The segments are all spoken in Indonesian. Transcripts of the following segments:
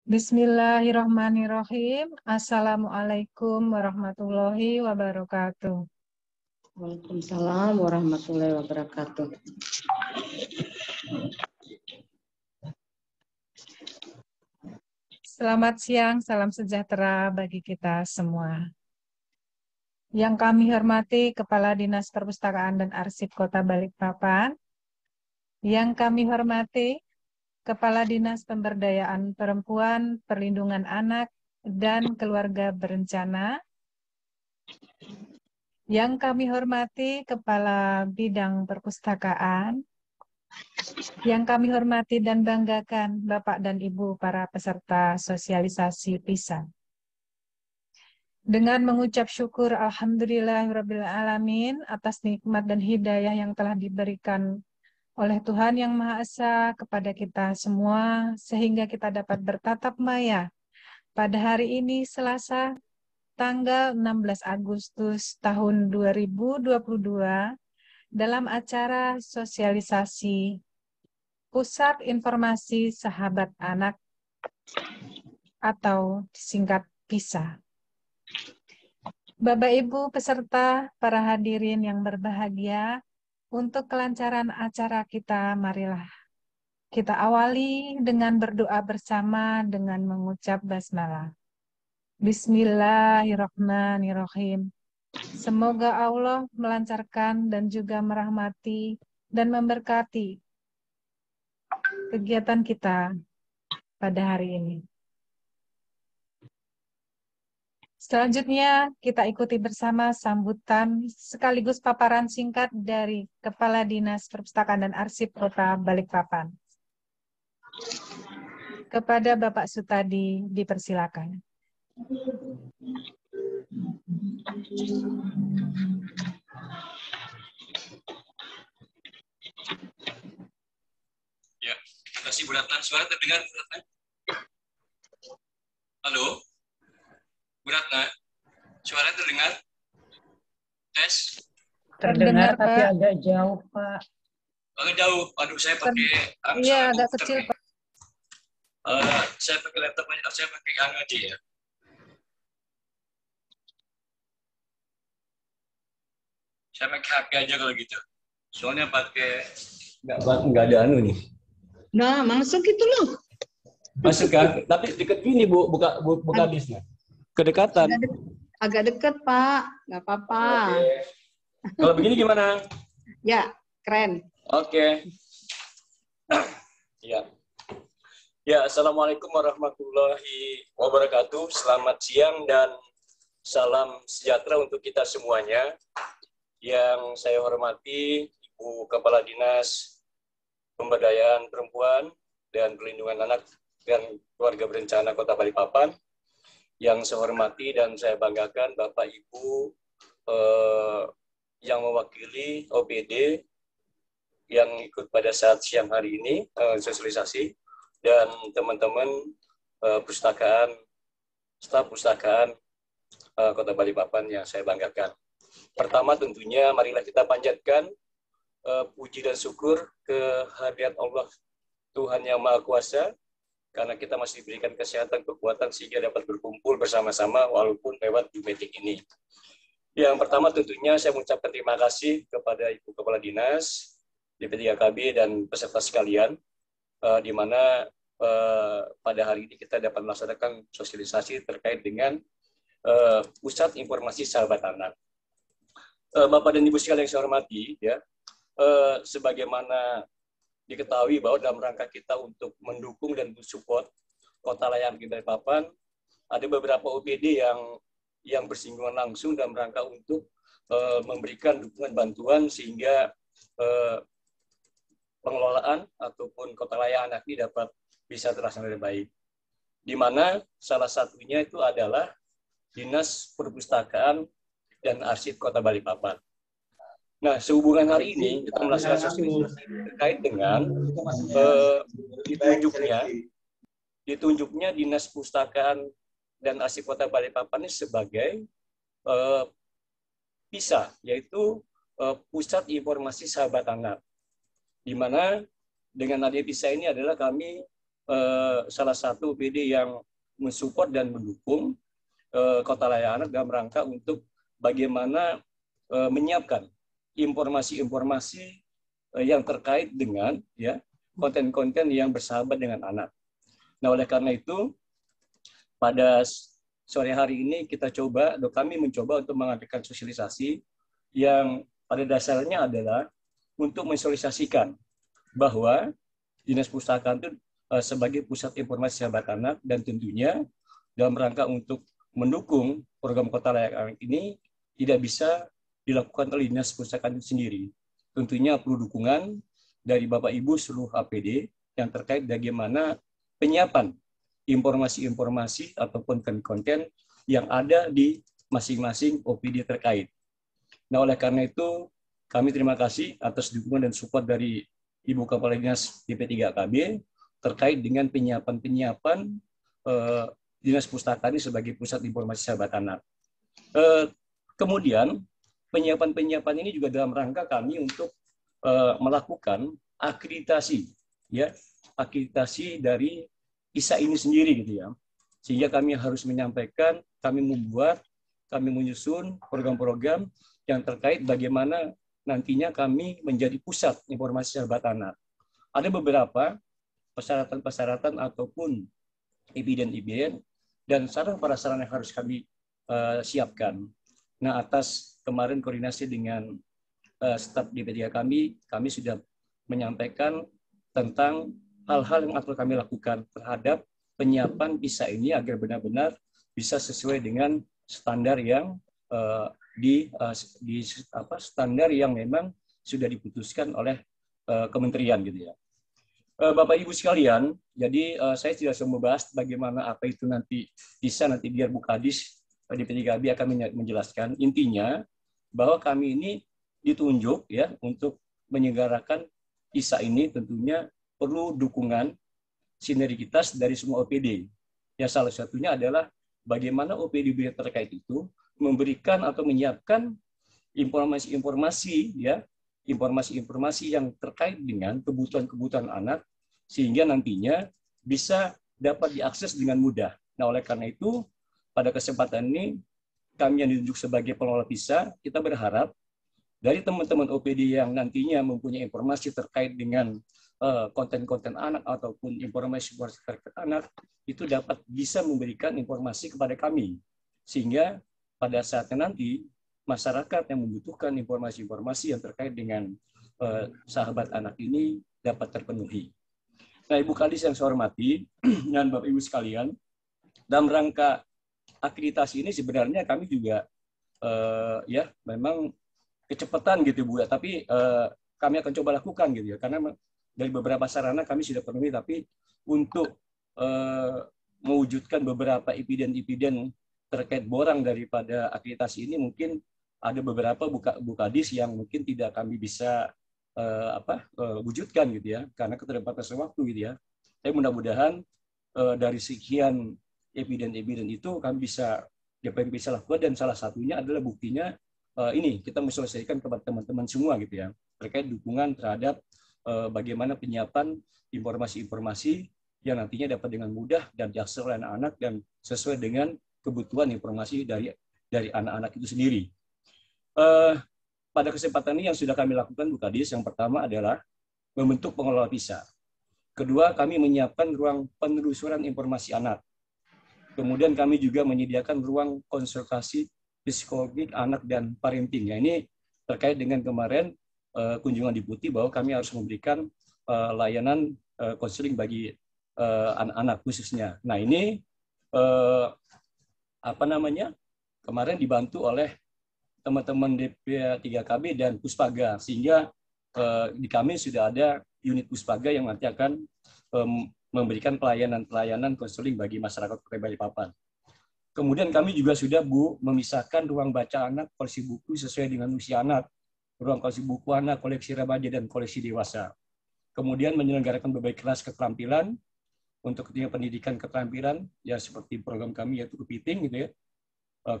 Bismillahirrahmanirrahim. Assalamualaikum warahmatullahi wabarakatuh. Waalaikumsalam warahmatullahi wabarakatuh. Selamat siang, salam sejahtera bagi kita semua. Yang kami hormati Kepala Dinas Perpustakaan dan Arsip Kota Balikpapan, yang kami hormati Kepala Dinas Pemberdayaan Perempuan, Perlindungan Anak, dan Keluarga Berencana, yang kami hormati Kepala Bidang Perpustakaan, yang kami hormati dan banggakan Bapak dan Ibu para peserta sosialisasi PISA. Dengan mengucap syukur Alhamdulillahirabbil alamin atas nikmat dan hidayah yang telah diberikan oleh Tuhan Yang Maha Esa kepada kita semua, sehingga kita dapat bertatap maya pada hari ini Selasa tanggal 16 Agustus tahun 2022 dalam acara sosialisasi Pusat Informasi Sahabat Anak atau disingkat PISA. Bapak Ibu peserta, para hadirin yang berbahagia, untuk kelancaran acara kita, marilah kita awali dengan berdoa bersama dengan mengucap basmalah. Bismillahirrahmanirrahim. Semoga Allah melancarkan dan juga merahmati dan memberkati kegiatan kita pada hari ini. Selanjutnya, kita ikuti bersama sambutan sekaligus paparan singkat dari Kepala Dinas Perpustakaan dan Arsip Kota Balikpapan. Kepada Bapak Sutadi, dipersilakan. Ya, terima kasih Bu Ratna. Suara terdengar Bu Ratna? Halo? Bu Ratna, suara terdengar? Tes? Terdengar Pak. tapi agak jauh, Pak. Agak jauh. Aduh, saya pakai Iya, agak kecil, Pak. Saya pakai laptop, saya pakai aja ya. Saya pakai HP aja kalau gitu. Soalnya pakai nggak ada anu nih. Nah, masuk itu loh. Masuk kan? Tapi deket gini Bu, buka bisnya. Kedekatan. Agak dekat, Pak. Nggak apa-apa. Oke. Kalau begini gimana? Ya, keren. Oke. Ya. Ya, Assalamualaikum warahmatullahi wabarakatuh. Selamat siang dan salam sejahtera untuk kita semuanya. Yang saya hormati Ibu Kepala Dinas Pemberdayaan Perempuan dan Perlindungan Anak dan Keluarga Berencana Kota Balikpapan. Yang saya hormati dan saya banggakan Bapak Ibu yang mewakili OPD yang ikut pada saat siang hari ini sosialisasi, dan teman-teman perpustakaan, staf perpustakaan Kota Balikpapan yang saya banggakan. Pertama tentunya marilah kita panjatkan puji dan syukur kehadirat Allah Tuhan Yang Maha Kuasa, karena kita masih diberikan kesehatan, kekuatan sehingga dapat berkumpul bersama-sama walaupun lewat Zoom meeting ini. Yang pertama tentunya saya mengucapkan terima kasih kepada Ibu Kepala Dinas, DP3KB dan peserta sekalian, di mana pada hari ini kita dapat melaksanakan sosialisasi terkait dengan Pusat Informasi Sahabat Anak. Bapak dan Ibu sekalian yang saya hormati, ya, sebagaimana diketahui bahwa dalam rangka kita untuk mendukung dan mensupport Kota Layanan Balikpapan, ada beberapa OPD yang bersinggungan langsung dalam rangka untuk memberikan dukungan bantuan sehingga pengelolaan ataupun Kota Layanan Anak ini dapat bisa terlaksana dengan baik. Di mana salah satunya itu adalah Dinas Perpustakaan dan Arsip Kota Balikpapan. Nah, sehubungan hari ini kita melaksanakan sosialisasi terkait dengan ditunjuknya Dinas Perpustakaan dan Arsip Kota Balikpapan ini sebagai PISA, yaitu Pusat Informasi Sahabat Anak. Di mana dengan adanya PISA ini adalah kami salah satu OPD yang mensupport dan mendukung Kota Layak Anak dalam rangka untuk bagaimana menyiapkan informasi-informasi yang terkait dengan ya konten-konten yang bersahabat dengan anak. Nah, oleh karena itu pada sore hari ini kami mencoba untuk mengadakan sosialisasi yang pada dasarnya adalah untuk mensosialisasikan bahwa Dinas Pustakaan itu sebagai pusat informasi sahabat anak, dan tentunya dalam rangka untuk mendukung program Kota Layak Anak ini tidak bisa dilakukan oleh Dinas Pustakaan itu sendiri. Tentunya perlu dukungan dari Bapak Ibu seluruh APD yang terkait bagaimana penyiapan informasi-informasi ataupun konten yang ada di masing-masing OPD terkait. Nah, oleh karena itu, kami terima kasih atas dukungan dan support dari Ibu Kepala Dinas DP3KB terkait dengan penyiapan Dinas Pustakaan ini sebagai pusat informasi sahabat anak. Kemudian, penyiapan ini juga dalam rangka kami untuk melakukan akreditasi, ya, akreditasi dari ISA ini sendiri, gitu ya. Sehingga kami harus menyampaikan, kami menyusun program-program yang terkait bagaimana nantinya kami menjadi pusat informasi sahabat anak. Ada beberapa persyaratan-persyaratan ataupun eviden-eviden dan sarana-prasarana yang harus kami siapkan. Nah, atas kemarin koordinasi dengan staf DP3 kami sudah menyampaikan tentang hal-hal yang akan kami lakukan terhadap penyiapan ISA ini agar benar-benar bisa sesuai dengan standar yang standar yang memang sudah diputuskan oleh kementerian, gitu ya. Bapak Ibu sekalian, jadi saya tidak bisa membahas bagaimana apa itu nanti ISA, nanti biar Bu Kadis DP3KB akan menjelaskan. Intinya bahwa kami ini ditunjuk ya untuk menyelenggarakan ISA ini tentunya perlu dukungan sinergitas dari semua OPD. Ya, salah satunya adalah bagaimana OPD terkait itu memberikan atau menyiapkan informasi-informasi ya, informasi-informasi yang terkait dengan kebutuhan-kebutuhan anak sehingga nantinya bisa dapat diakses dengan mudah. Nah, oleh karena itu pada kesempatan ini kami yang ditunjuk sebagai pengelola ISA, kita berharap dari teman-teman OPD yang nantinya mempunyai informasi terkait dengan konten-konten anak ataupun informasi terkait anak itu dapat bisa memberikan informasi kepada kami sehingga pada saatnya nanti masyarakat yang membutuhkan informasi-informasi yang terkait dengan sahabat anak ini dapat terpenuhi. Nah, Ibu Kadis yang saya hormati dan Bapak Ibu sekalian, dalam rangka akreditasi ini sebenarnya kami juga ya memang kecepatan gitu Bu ya, tapi kami akan coba lakukan gitu ya, karena dari beberapa sarana kami sudah penuhi, tapi untuk mewujudkan beberapa eviden-eviden terkait borang daripada akreditasi ini mungkin ada beberapa Bu Kadis yang mungkin tidak kami bisa wujudkan gitu ya, karena keterbatasan waktu gitu ya. Tapi mudah-mudahan dari sekian eviden-eviden itu kami bisa lakukan, dan salah satunya adalah buktinya ini kita menyelesaikan kepada teman-teman semua gitu ya, terkait dukungan terhadap bagaimana penyiapan informasi-informasi yang nantinya dapat dengan mudah dan diakses oleh anak-anak dan sesuai dengan kebutuhan informasi dari anak-anak itu sendiri. Pada kesempatan ini yang sudah kami lakukan Bu Kadis, yang pertama adalah membentuk pengelola ISA. Kedua, kami menyiapkan ruang penelusuran informasi anak. Kemudian kami juga menyediakan ruang konsultasi psikologis anak dan parenting. Ya, ini terkait dengan kemarin kunjungan Deputi bahwa kami harus memberikan layanan konseling bagi anak-anak khususnya. Nah, ini kemarin dibantu oleh teman-teman DP3KB dan Puspaga, sehingga di kami sudah ada unit Puspaga yang nanti akan memberikan pelayanan konseling bagi masyarakat Kota Balikpapan. Kemudian kami juga sudah memisahkan ruang baca anak, koleksi buku sesuai dengan usia anak, ruang koleksi buku anak, koleksi remaja, dan koleksi dewasa. Kemudian menyelenggarakan berbagai kelas keterampilan untuk kepentingan pendidikan keterampilan, ya seperti program kami yaitu kepiting gitu ya.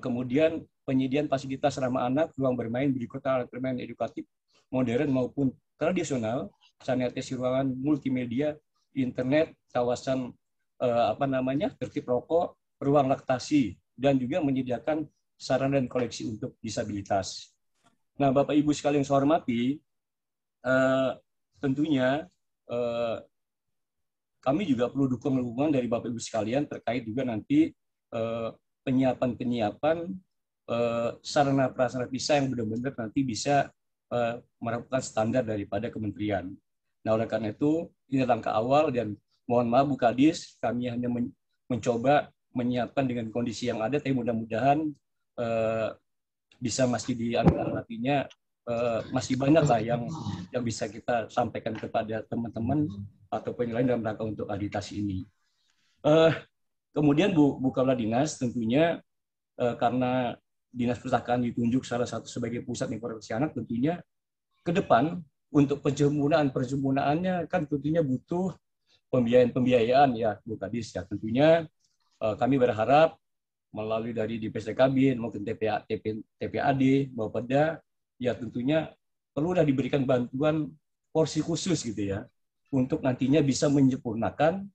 Kemudian penyediaan fasilitas ramah anak, ruang bermain, kota alat bermain edukatif, modern maupun tradisional, sanitasi ruangan multimedia, internet, kawasan tertib rokok, ruang laktasi, dan juga menyediakan sarana dan koleksi untuk disabilitas. Nah, Bapak Ibu sekalian yang saya hormati, tentunya kami juga perlu dukungan dari Bapak Ibu sekalian terkait juga nanti penyiapan sarana prasarana visa yang benar-benar nanti bisa melakukan standar daripada kementerian. Nah, oleh karena itu ini langkah awal dan mohon maaf Bu Kadis, kami hanya mencoba menyiapkan dengan kondisi yang ada, tapi mudah-mudahan bisa masih artinya masih banyak lah yang bisa kita sampaikan kepada teman-teman ataupun yang lain dalam rangka untuk akreditasi ini. Kemudian Bu Kepala Dinas tentunya karena Dinas Perpustakaan ditunjuk salah satu sebagai pusat informasi anak, tentunya ke depan untuk perjempunaannya kan tentunya butuh pembiayaan ya Bu Kadis ya. Tentunya kami berharap melalui dari DPSDKB maupun TPAD Bapeda ya tentunya perlulah diberikan bantuan porsi khusus gitu ya untuk nantinya bisa menyempurnakan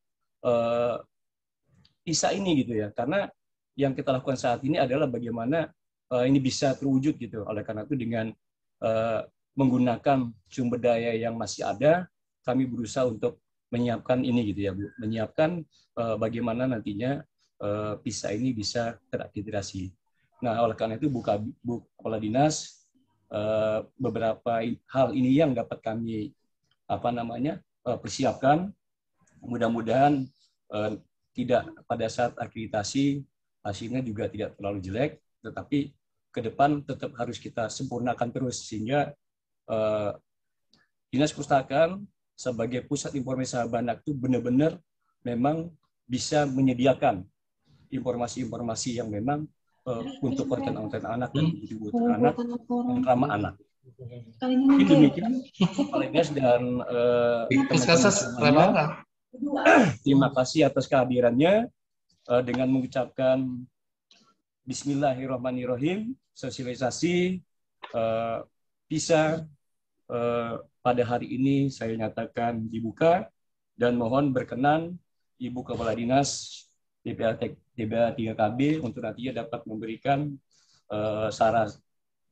ISA ini gitu ya, karena yang kita lakukan saat ini adalah bagaimana ini bisa terwujud gitu. Oleh karena itu dengan menggunakan sumber daya yang masih ada, kami berusaha untuk menyiapkan ini gitu ya Bu, menyiapkan bagaimana nantinya PISA ini bisa terakreditasi. Nah, oleh karena itu Bu Kepala Dinas, beberapa hal ini yang dapat kami persiapkan. Mudah-mudahan tidak pada saat akreditasi hasilnya juga tidak terlalu jelek, tetapi ke depan tetap harus kita sempurnakan terus sehingga Dinas Perpustakaan sebagai pusat informasi anak itu benar-benar memang bisa menyediakan informasi-informasi yang memang untuk konten-konten anak dan kebutuhan anak dan ramah anak. Mungkin demikian Kepala Dinas dan teman-teman semuanya. Terima kasih atas kehadirannya. Dengan mengucapkan Bismillahirrahmanirrahim, sosialisasi PISA pada hari ini saya nyatakan dibuka dan mohon berkenan Ibu Kepala Dinas TPA 3KB untuk nantinya dapat memberikan saran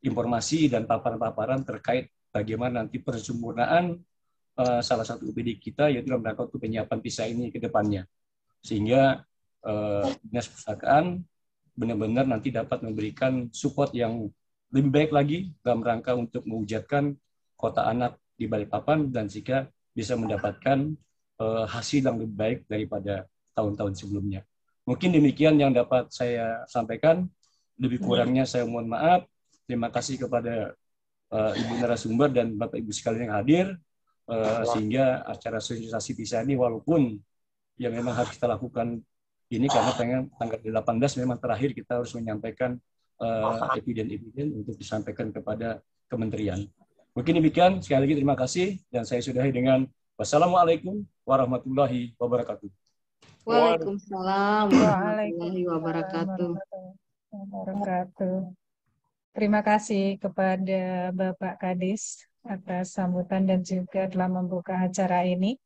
informasi dan paparan-paparan terkait bagaimana nanti persempurnaan salah satu UPD kita yaitu dalam rangka untuk penyiapan PISA ini ke depannya. Sehingga Dinas Perpustakaan benar-benar nanti dapat memberikan support yang lebih baik lagi dalam rangka untuk mewujudkan kota anak di Balikpapan dan jika bisa mendapatkan hasil yang lebih baik daripada tahun-tahun sebelumnya. Mungkin demikian yang dapat saya sampaikan. Lebih kurangnya saya mohon maaf. Terima kasih kepada Ibu narasumber dan Bapak Ibu sekalian yang hadir sehingga acara sosialisasi PISA ini walaupun yang memang harus kita lakukan ini karena tanggal 18 memang terakhir kita harus menyampaikan eviden-eviden untuk disampaikan kepada kementerian. Mungkin demikian, sekali lagi terima kasih dan saya sudahi dengan wassalamualaikum warahmatullahi wabarakatuh. Waalaikumsalam warahmatullahi wabarakatuh. Terima kasih kepada Bapak Kadis atas sambutan dan juga telah membuka acara ini.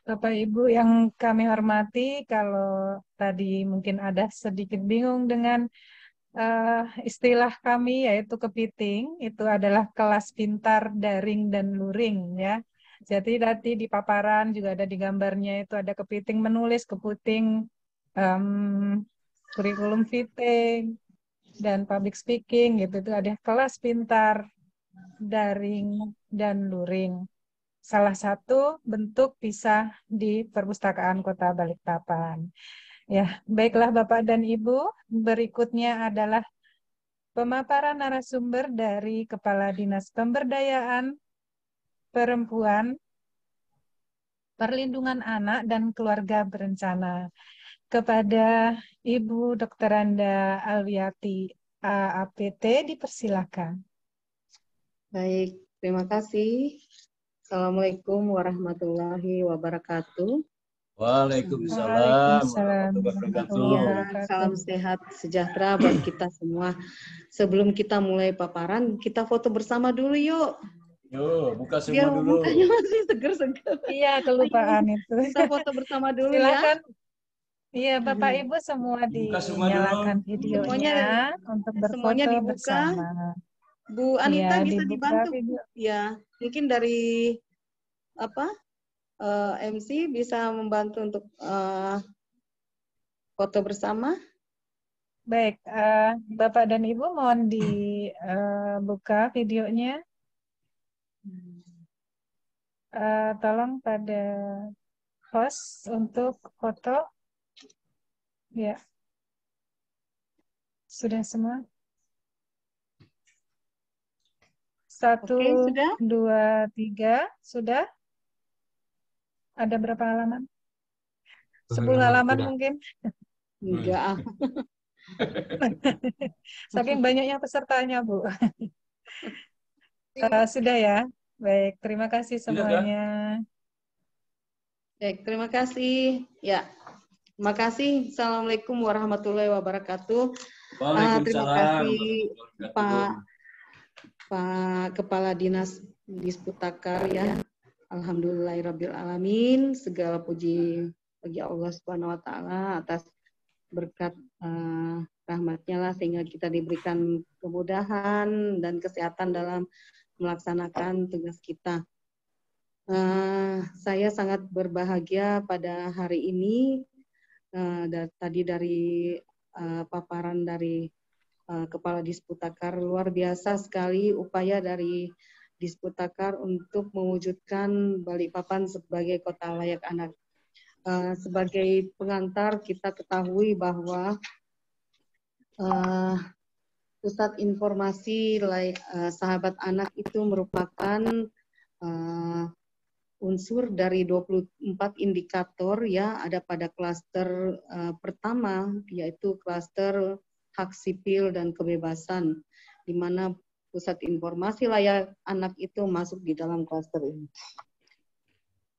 Bapak Ibu yang kami hormati, kalau tadi mungkin ada sedikit bingung dengan istilah kami yaitu kepiting, itu adalah kelas pintar daring dan luring ya. Jadi nanti di paparan juga ada di gambarnya itu ada kepiting menulis, kepiting kurikulum fitting dan public speaking gitu. Itu ada kelas pintar daring dan luring. Salah satu bentuk PISA di Perpustakaan Kota Balikpapan. Ya, baiklah Bapak dan Ibu, berikutnya adalah pemaparan narasumber dari Kepala Dinas Pemberdayaan Perempuan, Perlindungan Anak dan Keluarga Berencana. Kepada Ibu Dr. Anda Alwiati AAPT dipersilakan. Baik, terima kasih. Assalamualaikum warahmatullahi wabarakatuh. Waalaikumsalam warahmatullahi wabarakatuh. Salam sehat sejahtera buat kita semua. Sebelum kita mulai paparan, kita foto bersama dulu yuk. Yo, buka Dia semua dulu. mukanya masih seger-seger. Iya, kelupaan itu. Kita foto bersama dulu ya. Silakan. Iya, Bapak Ibu semua Dibuka semua dulu. dinyalakan videonya untuk Semuanya berfoto dibuka. bersama. Bu Anita Iya, bisa dibuka dibantu. video. Ya, mungkin dari apa MC bisa membantu untuk foto bersama. Baik, Bapak dan Ibu mohon dibuka videonya. Tolong pada host untuk foto. Ya, sudah semua. 1, Oke, sudah? 2, 3, sudah? Ada berapa halaman? 10 halaman mungkin. Enggak. Saking banyaknya pesertanya, Bu. Sudah ya? Baik, terima kasih Sudah, kan? semuanya. Baik, terima kasih. Ya, terima kasih. Assalamualaikum warahmatullahi wabarakatuh. Terima kasih Pak Kepala Dinas Disputakar ya. Alhamdulillahirrabbilalamin. Segala puji bagi Allah Subhanahu wa Ta'ala atas berkat rahmatnya lah sehingga kita diberikan kemudahan dan kesehatan dalam melaksanakan tugas kita. Saya sangat berbahagia pada hari ini tadi dari paparan dari Kepala Disputakar, luar biasa sekali upaya dari Disputakar untuk mewujudkan Balikpapan sebagai kota layak anak. Sebagai pengantar kita ketahui bahwa Pusat Informasi Sahabat Anak itu merupakan unsur dari 24 indikator ya, ada pada klaster pertama yaitu klaster hak sipil dan kebebasan, di mana Pusat Informasi Layak Anak itu masuk di dalam klaster ini.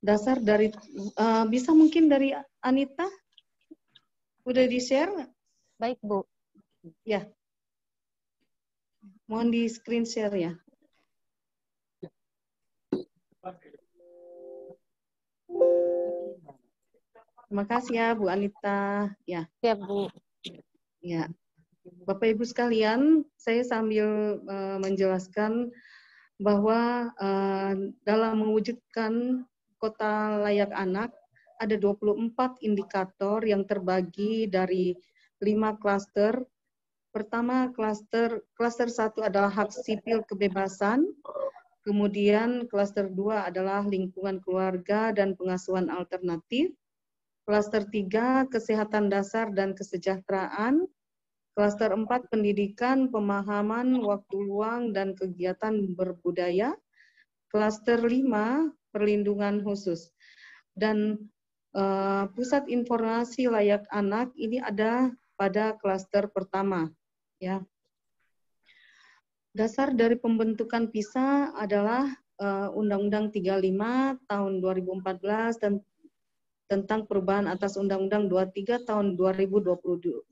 Dasar dari bisa mungkin dari Anita udah di-share? Baik, Bu. Ya. Mohon di screen share ya. Terima kasih ya Bu Anita. Ya. Siap, Bu. Ya. Bapak Ibu sekalian, saya sambil menjelaskan bahwa dalam mewujudkan kota layak anak ada 24 indikator yang terbagi dari 5 klaster. Pertama, klaster 1 adalah hak sipil kebebasan. Kemudian klaster 2 adalah lingkungan keluarga dan pengasuhan alternatif. Klaster 3, kesehatan dasar dan kesejahteraan. Klaster 4, pendidikan, pemahaman, waktu luang, dan kegiatan berbudaya. Klaster 5, perlindungan khusus. Dan Pusat Informasi Layak Anak ini ada pada klaster pertama. Ya. Dasar dari pembentukan PISA adalah Undang-Undang 35 tahun 2014 dan tentang perubahan atas Undang-Undang 23 tahun 2002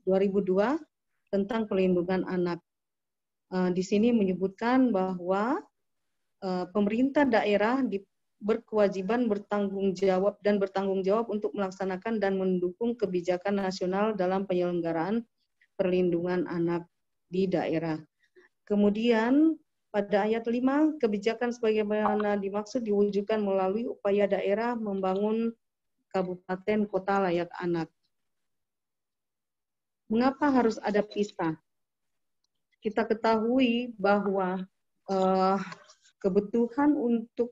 tentang perlindungan anak. Di sini menyebutkan bahwa pemerintah daerah berkewajiban bertanggung jawab untuk melaksanakan dan mendukung kebijakan nasional dalam penyelenggaraan perlindungan anak di daerah. Kemudian pada ayat 5, kebijakan sebagaimana dimaksud diwujudkan melalui upaya daerah membangun kabupaten kota layak anak. Mengapa harus ada PISA? Kita ketahui bahwa kebutuhan untuk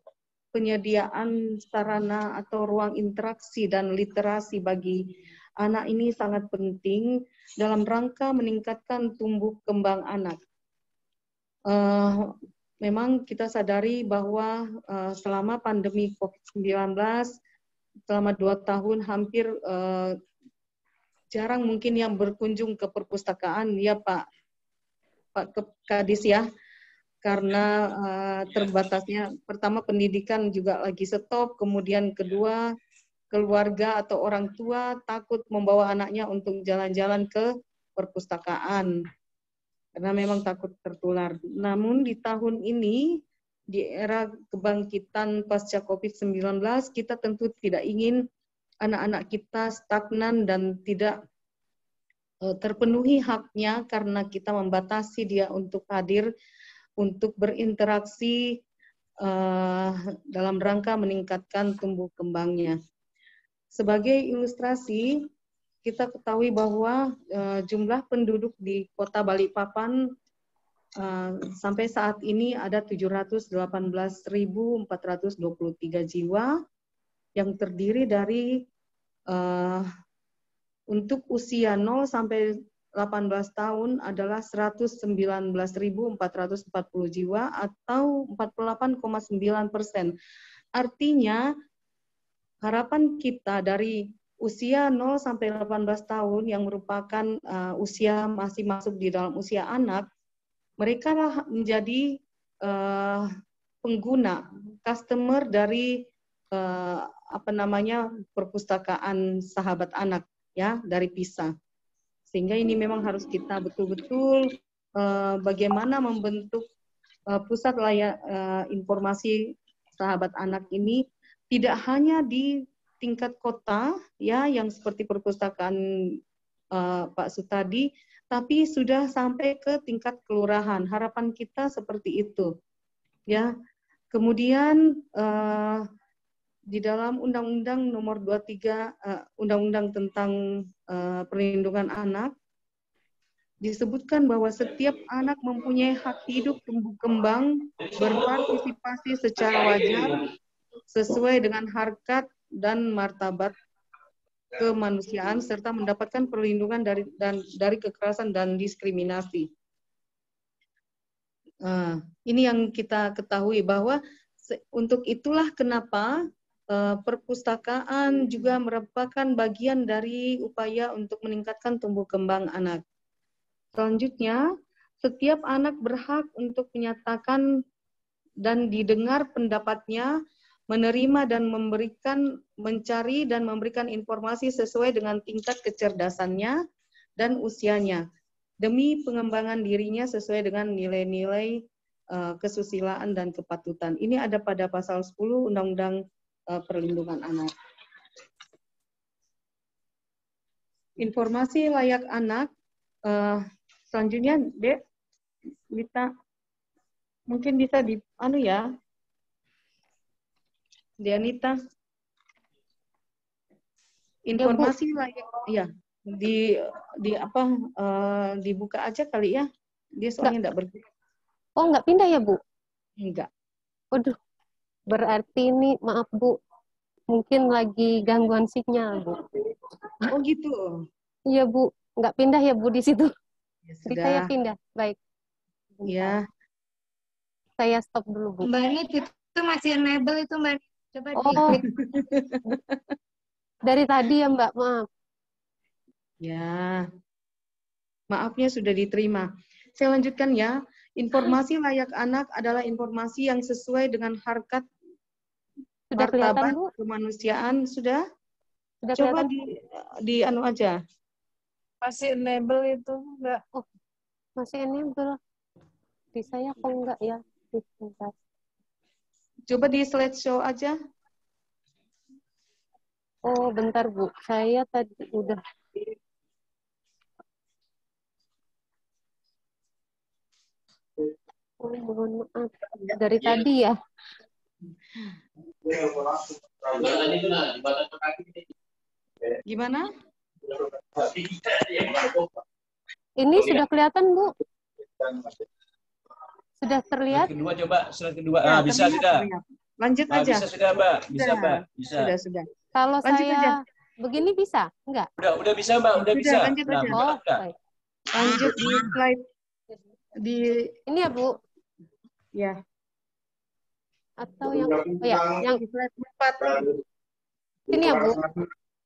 penyediaan sarana atau ruang interaksi dan literasi bagi anak ini sangat penting dalam rangka meningkatkan tumbuh kembang anak. Memang kita sadari bahwa selama pandemi COVID-19, selama 2 tahun hampir jarang mungkin yang berkunjung ke perpustakaan, ya Pak Kadis ya, karena terbatasnya, pertama pendidikan juga lagi stop, kemudian kedua keluarga atau orang tua takut membawa anaknya untuk jalan-jalan ke perpustakaan karena memang takut tertular. Namun di tahun ini di era kebangkitan pasca COVID-19, kita tentu tidak ingin anak-anak kita stagnan dan tidak terpenuhi haknya karena kita membatasi dia untuk hadir, untuk berinteraksi dalam rangka meningkatkan tumbuh kembangnya. Sebagai ilustrasi, kita ketahui bahwa jumlah penduduk di kota Balikpapan sampai saat ini ada 718.423 jiwa yang terdiri dari untuk usia 0 sampai 18 tahun adalah 119.440 jiwa atau 48,9%. Artinya harapan kita dari usia 0 sampai 18 tahun yang merupakan usia masih masuk di dalam usia anak, mereka lah menjadi pengguna, customer dari perpustakaan sahabat anak ya dari PISA. Sehingga ini memang harus kita betul-betul bagaimana membentuk pusat informasi sahabat anak ini tidak hanya di tingkat kota ya yang seperti perpustakaan Pak Sutadi, tapi sudah sampai ke tingkat kelurahan. Harapan kita seperti itu. Ya. Kemudian di dalam Undang-Undang Nomor 23 Undang-Undang tentang Perlindungan Anak disebutkan bahwa setiap anak mempunyai hak hidup, tumbuh kembang, berpartisipasi secara wajar sesuai dengan harkat dan martabat kemanusiaan serta mendapatkan perlindungan dari kekerasan dan diskriminasi. Ini yang kita ketahui bahwa untuk itulah kenapa perpustakaan juga merupakan bagian dari upaya untuk meningkatkan tumbuh kembang anak. Selanjutnya, setiap anak berhak untuk menyatakan dan didengar pendapatnya, menerima dan mencari dan memberikan informasi sesuai dengan tingkat kecerdasannya dan usianya, demi pengembangan dirinya sesuai dengan nilai-nilai kesusilaan dan kepatutan. Ini ada pada pasal 10 Undang-Undang Perlindungan Anak. Informasi layak anak. Selanjutnya, Dek, Lita, mungkin bisa Dianita. Informasi layak, ya, dibuka aja kali ya. Dia soalnya enggak bergerak. Oh, nggak pindah ya, Bu? Enggak. Waduh, berarti ini, maaf Bu, mungkin lagi gangguan sinyal, Bu. Oh gitu? Iya, Bu. Nggak pindah ya, Bu, di situ? Ya, Jadi saya pindah. Baik. Ya. Saya stop dulu, Bu. Mbak Nit, itu masih enable itu, Mbak Nit. Coba diklik. Dari tadi ya, Mbak, maaf. Ya. Maafnya sudah diterima. Saya lanjutkan ya. Informasi layak anak adalah informasi yang sesuai dengan harkat, martabat, kemanusiaan. Sudah coba di anu aja. Masih enable itu enggak? Oh, masih enable. Di saya kok enggak ya? Coba di slideshow aja. Oh, bentar Bu. Saya tadi udah. Oh, mohon maaf. Dari tadi ya. Gimana? Ini sudah kelihatan, Bu? Sudah terlihat? Slide kedua coba, slide kedua. Ya, Bisa sudah. Lanjut aja. Bisa sudah, Mbak. Bisa, Mbak. Bisa. Sudah. Kalau lanjut saya aja. Begini bisa? Enggak? Udah bisa, Mbak. Udah bisa. Lanjut aja. Oh, baik. Lanjut di slide ini ya, Bu? Ya. Atau yang yang slide 4. ini ya, Bu?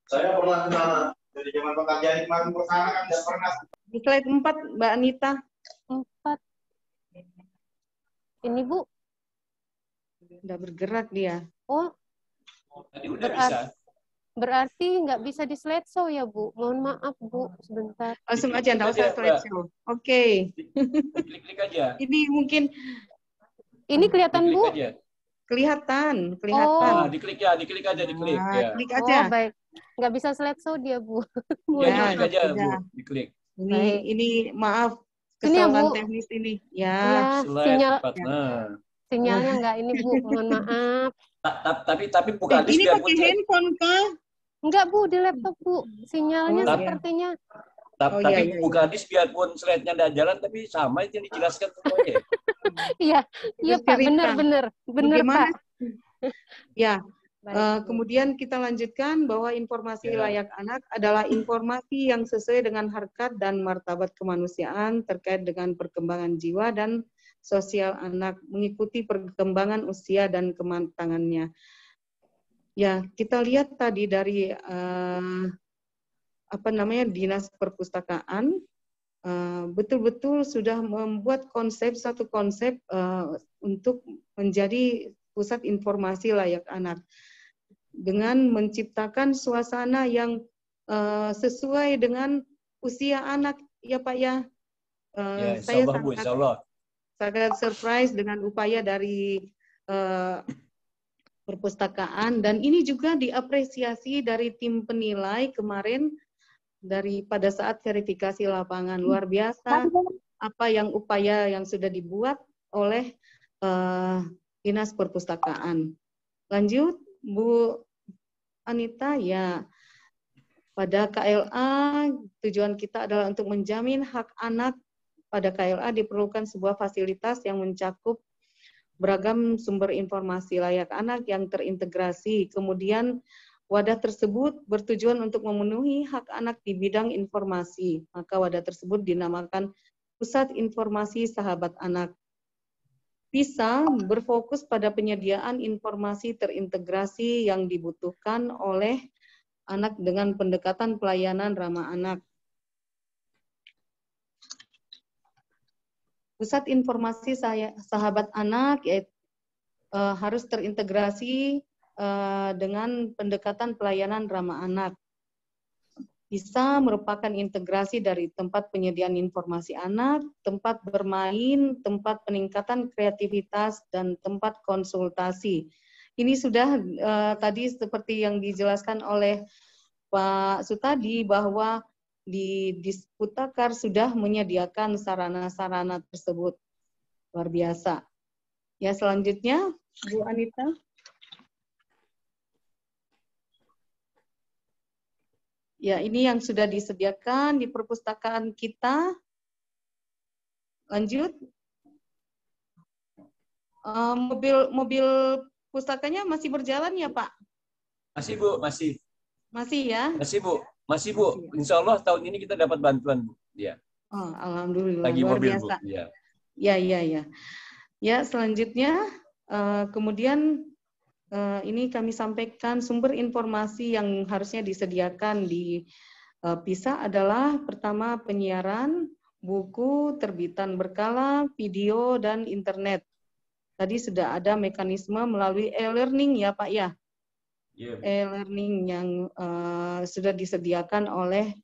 Saya pernah ke sana. Dari zaman pekerjaan kemarin ke sana kan tidak pernah. Di slide 4, Mbak Anita. 4. Ini, Bu? Udah bergerak dia. Oh. Tadi udah bisa. Berarti nggak bisa di slideshow ya, Bu? Mohon maaf, Bu. Sebentar. Langsung aja, nggak usah slideshow. Oke. Klik-klik aja. Ini mungkin Ini kelihatan Diklik Bu? aja. Kelihatan. Oh. Diklik ya, diklik aja, diklik ya. Klik Oh, aja. baik. Nggak bisa slideshow dia, Bu. Ya, Mohon diklik maaf. aja, Bu. sudah. Diklik. Baik. Ini maaf Sini ya, kesalahan Bu. teknis ini. Iya, Ya. Slide tepat. Ya. Nah. sinyalnya nggak ini, Bu. Mohon maaf. Tapi buka list Ini biar pakai pun handphone kah? Enggak, Bu, di laptop, Bu. Sinyalnya Oh, iya. sepertinya. Oh, tapi iya. buka list biarpun slide-nya nggak jalan, tapi sama itu yang dijelaskan semuanya. Iya, iya Pak, Bercerita. benar, Bagaimana? Pak. Ya. Baik, Bu. Kemudian kita lanjutkan bahwa informasi Ya. layak anak adalah informasi yang sesuai dengan harkat dan martabat kemanusiaan terkait dengan perkembangan jiwa dan sosial anak mengikuti perkembangan usia dan kematangannya. Ya, kita lihat tadi dari Dinas Perpustakaan betul-betul sudah membuat satu konsep untuk menjadi pusat informasi layak anak dengan menciptakan suasana yang sesuai dengan usia anak, ya Pak ya. Ya, Saya insyaallah, Bu, insyaallah. sangat surprise dengan upaya dari perpustakaan, dan ini juga diapresiasi dari tim penilai kemarin pada saat verifikasi lapangan. Luar biasa upaya yang sudah dibuat oleh Dinas Perpustakaan. Lanjut, Bu Anita. Ya, pada KLA tujuan kita adalah untuk menjamin hak anak. Pada KLA diperlukan sebuah fasilitas yang mencakup beragam sumber informasi layak anak yang terintegrasi. Kemudian wadah tersebut bertujuan untuk memenuhi hak anak di bidang informasi. Maka wadah tersebut dinamakan Pusat Informasi Sahabat Anak. PISA berfokus pada penyediaan informasi terintegrasi yang dibutuhkan oleh anak dengan pendekatan pelayanan ramah anak. Pusat Informasi Sahabat Anak harus terintegrasi dengan pendekatan pelayanan ramah anak. PISA merupakan integrasi dari tempat penyediaan informasi anak, tempat bermain, tempat peningkatan kreativitas, dan tempat konsultasi. Ini sudah tadi seperti yang dijelaskan oleh Pak Sutadi bahwa di Disputakar sudah menyediakan sarana-sarana tersebut. Luar biasa. Ya, selanjutnya Bu Anita. Ya, ini yang sudah disediakan di perpustakaan kita. Lanjut. Mobil pustakanya masih berjalan ya, Pak? Masih, Bu, masih. Masih ya? Masih, Bu. Masih, Bu. Insya Allah tahun ini kita dapat bantuan, Bu. Ya. Oh, alhamdulillah. Lagi luar mobil, biasa. Bu. Ya. Ya. Ya, selanjutnya kemudian ini kami sampaikan sumber informasi yang harusnya disediakan di PISA adalah pertama penyiaran, buku, terbitan berkala, video, dan internet. Tadi sudah ada mekanisme melalui e-learning ya Pak ya? Yeah. E-learning yang sudah disediakan oleh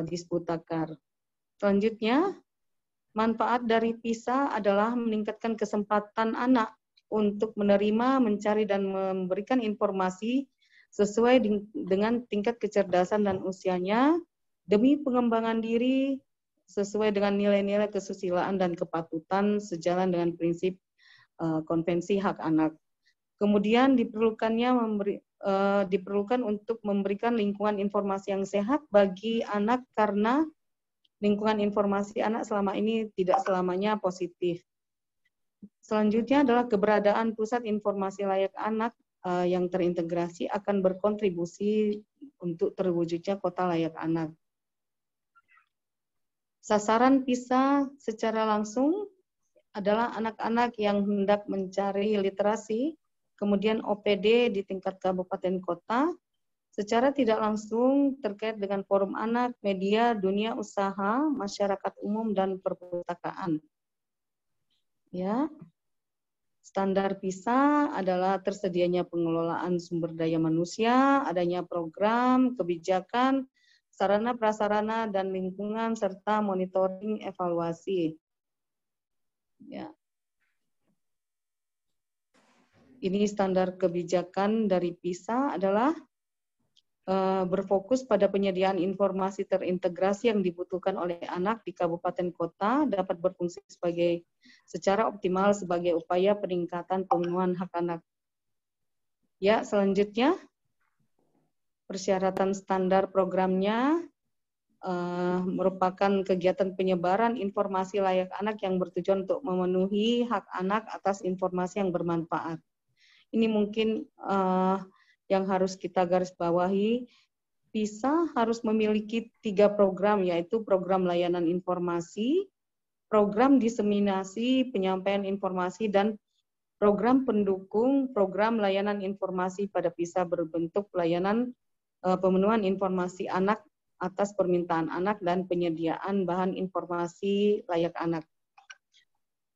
Disputakar. Selanjutnya, manfaat dari PISA adalah meningkatkan kesempatan anak untuk menerima, mencari, dan memberikan informasi sesuai dengan tingkat kecerdasan dan usianya demi pengembangan diri sesuai dengan nilai-nilai kesusilaan dan kepatutan sejalan dengan prinsip konvensi hak anak. Kemudian diperlukan untuk memberikan lingkungan informasi yang sehat bagi anak karena lingkungan informasi anak selama ini tidak selamanya positif. Selanjutnya adalah keberadaan pusat informasi layak anak yang terintegrasi akan berkontribusi untuk terwujudnya kota layak anak. Sasaran PISA secara langsung adalah anak-anak yang hendak mencari literasi, kemudian OPD di tingkat kabupaten kota, secara tidak langsung terkait dengan forum anak, media, dunia usaha, masyarakat umum, dan perpustakaan. Ya. Standar PISA adalah tersedianya pengelolaan sumber daya manusia, adanya program, kebijakan, sarana prasarana dan lingkungan, serta monitoring evaluasi. Ya. Ini standar kebijakan dari PISA adalah berfokus pada penyediaan informasi terintegrasi yang dibutuhkan oleh anak di kabupaten kota dapat berfungsi secara optimal sebagai upaya peningkatan pemenuhan hak anak. Ya, selanjutnya persyaratan standar programnya merupakan kegiatan penyebaran informasi layak anak yang bertujuan untuk memenuhi hak anak atas informasi yang bermanfaat. Ini mungkin yang harus kita garis bawahi. PISA harus memiliki 3 program, yaitu program layanan informasi, program diseminasi penyampaian informasi, dan program pendukung program layanan informasi pada PISA berbentuk pelayanan pemenuhan informasi anak atas permintaan anak dan penyediaan bahan informasi layak anak.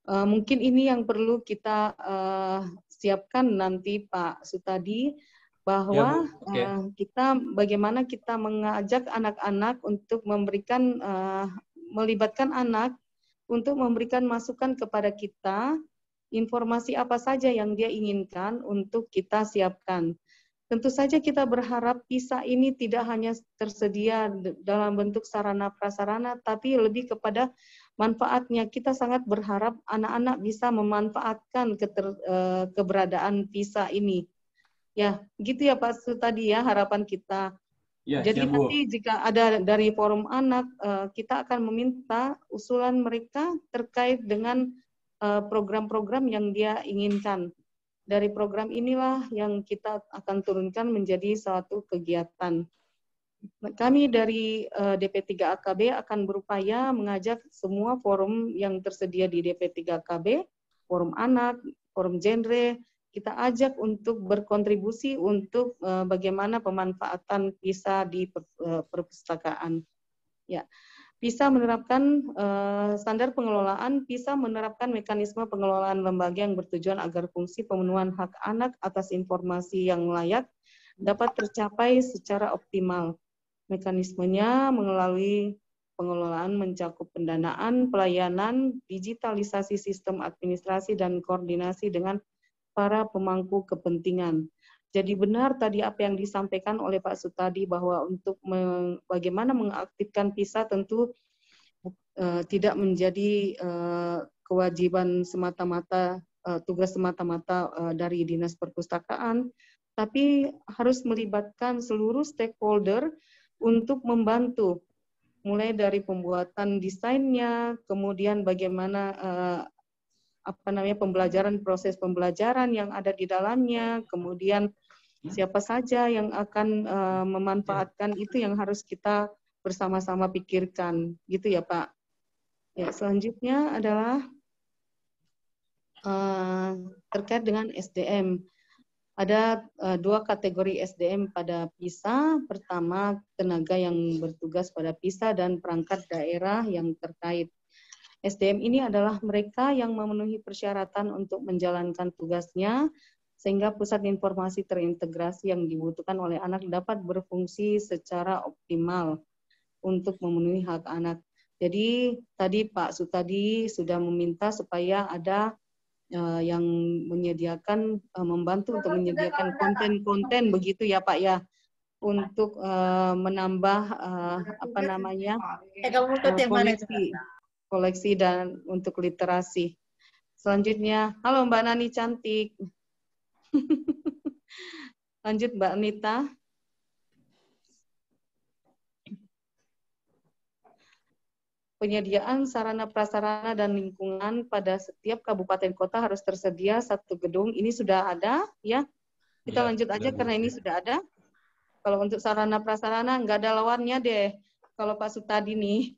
Mungkin ini yang perlu kita siapkan nanti Pak Sutadi, bahwa Ya, kita bagaimana kita mengajak anak-anak untuk memberikan melibatkan anak untuk memberikan masukan kepada kita informasi apa saja yang dia inginkan untuk kita siapkan. Tentu saja kita berharap PISA ini tidak hanya tersedia dalam bentuk sarana prasarana, tapi lebih kepada manfaatnya. Kita sangat berharap anak-anak bisa memanfaatkan keberadaan PISA ini. Ya, gitu ya Pak Sutadi ya harapan kita. ya, Jadi Bu. nanti jika ada dari forum anak, kita akan meminta usulan mereka terkait dengan program-program yang dia inginkan. Dari program inilah yang kita akan turunkan menjadi suatu kegiatan. Kami dari DP3AKB akan berupaya mengajak semua forum yang tersedia di DP3AKB, forum anak, forum genre, kita ajak untuk berkontribusi untuk bagaimana pemanfaatan PISA di perpustakaan. Ya, PISA menerapkan standar pengelolaan. PISA menerapkan mekanisme pengelolaan lembaga yang bertujuan agar fungsi pemenuhan hak anak atas informasi yang layak dapat tercapai secara optimal. Mekanismenya melalui pengelolaan mencakup pendanaan, pelayanan, digitalisasi sistem administrasi, dan koordinasi dengan para pemangku kepentingan. Jadi benar tadi apa yang disampaikan oleh Pak Sutadi bahwa untuk bagaimana mengaktifkan PISA tentu tidak menjadi kewajiban semata-mata, tugas semata-mata dari Dinas Perpustakaan, tapi harus melibatkan seluruh stakeholder untuk membantu, mulai dari pembuatan desainnya, kemudian bagaimana pembelajaran, proses pembelajaran yang ada di dalamnya, kemudian siapa saja yang akan memanfaatkan itu yang harus kita bersama-sama pikirkan, gitu ya Pak. Ya, selanjutnya adalah terkait dengan SDM. Ada 2 kategori SDM pada PISA. Pertama, tenaga yang bertugas pada PISA dan perangkat daerah yang terkait. SDM ini adalah mereka yang memenuhi persyaratan untuk menjalankan tugasnya, sehingga pusat informasi terintegrasi yang dibutuhkan oleh anak dapat berfungsi secara optimal untuk memenuhi hak anak. Jadi tadi Pak Sutadi sudah meminta supaya ada yang menyediakan, membantu untuk menyediakan konten-konten begitu ya Pak ya, untuk menambah koleksi dan untuk literasi. Selanjutnya, halo Mbak Nani cantik. Lanjut Mbak Nita. Penyediaan sarana prasarana dan lingkungan pada setiap kabupaten kota harus tersedia 1 gedung. Ini sudah ada ya. Kita lanjut aja karena ini sudah ada. Kalau untuk sarana prasarana nggak ada lawannya deh. Kalau Pak Sutadi nih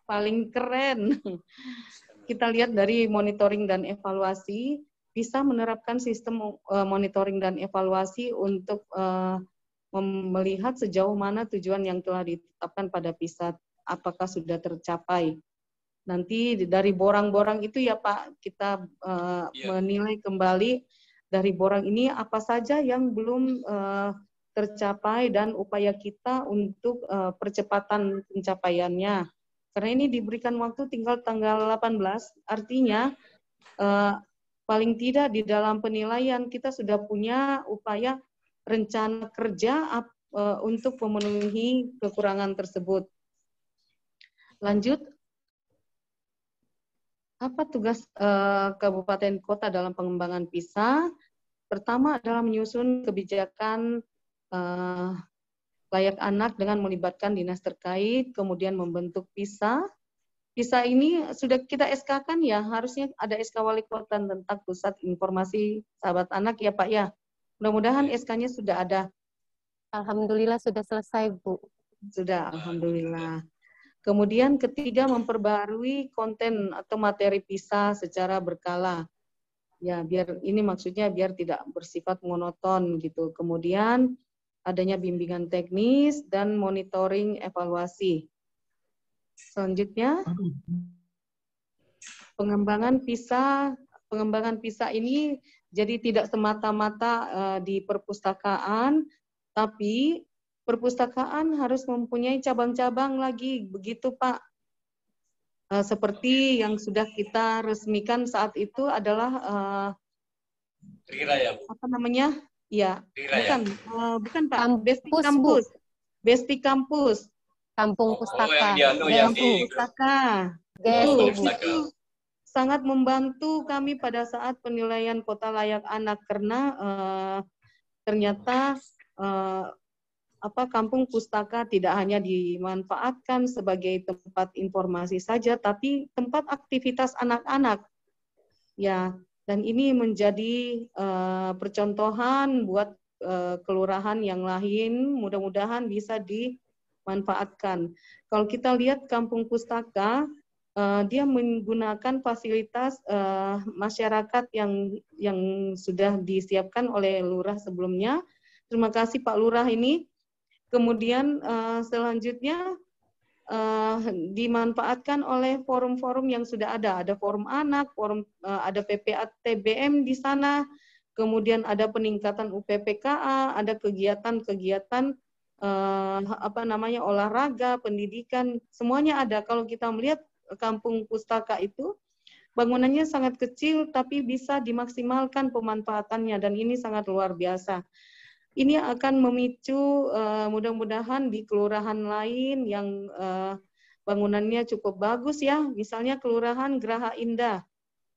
paling keren. Kita lihat dari monitoring dan evaluasi, bisa menerapkan sistem monitoring dan evaluasi untuk melihat sejauh mana tujuan yang telah ditetapkan pada PISA, apakah sudah tercapai. Nanti dari borang-borang itu ya Pak, kita menilai kembali dari borang ini apa saja yang belum tercapai dan upaya kita untuk percepatan pencapaiannya. Karena ini diberikan waktu tinggal tanggal 18, artinya paling tidak di dalam penilaian kita sudah punya upaya rencana kerja untuk memenuhi kekurangan tersebut. Lanjut, apa tugas kabupaten kota dalam pengembangan PISA? Pertama adalah menyusun kebijakan layak anak dengan melibatkan dinas terkait, kemudian membentuk PISA. PISA ini sudah kita SK-kan ya, harusnya ada SK Wali Kota tentang Pusat Informasi Sahabat Anak ya Pak ya. Mudah-mudahan SK-nya sudah ada. Alhamdulillah sudah selesai, Bu. Sudah, alhamdulillah. Kemudian ketiga, memperbarui konten atau materi PISA secara berkala. Ya, biar ini maksudnya biar tidak bersifat monoton gitu. Kemudian adanya bimbingan teknis dan monitoring evaluasi. Selanjutnya, pengembangan PISA ini jadi tidak semata-mata di perpustakaan, tapi perpustakaan harus mempunyai cabang-cabang lagi, begitu Pak. Seperti yang sudah kita resmikan saat itu adalah apa namanya? Ya, bukan Pak. Kampus, Besti Kampus. Kampung Pustaka. Kampung Pustaka. Itu sangat membantu kami pada saat penilaian kota layak anak karena ternyata Kampung Pustaka tidak hanya dimanfaatkan sebagai tempat informasi saja, tapi tempat aktivitas anak-anak. Ya, dan ini menjadi percontohan buat kelurahan yang lain, mudah-mudahan bisa dimanfaatkan. Kalau kita lihat Kampung Pustaka, dia menggunakan fasilitas masyarakat yang sudah disiapkan oleh lurah sebelumnya. Terima kasih Pak Lurah ini. Kemudian selanjutnya dimanfaatkan oleh forum-forum yang sudah ada. Ada forum anak, ada PPATBM di sana, kemudian ada peningkatan UPPKA, ada kegiatan-kegiatan olahraga, pendidikan, semuanya ada. Kalau kita melihat Kampung Pustaka itu bangunannya sangat kecil tapi bisa dimaksimalkan pemanfaatannya dan ini sangat luar biasa. Ini akan memicu mudah-mudahan di kelurahan lain yang bangunannya cukup bagus ya. Misalnya Kelurahan Geraha Indah.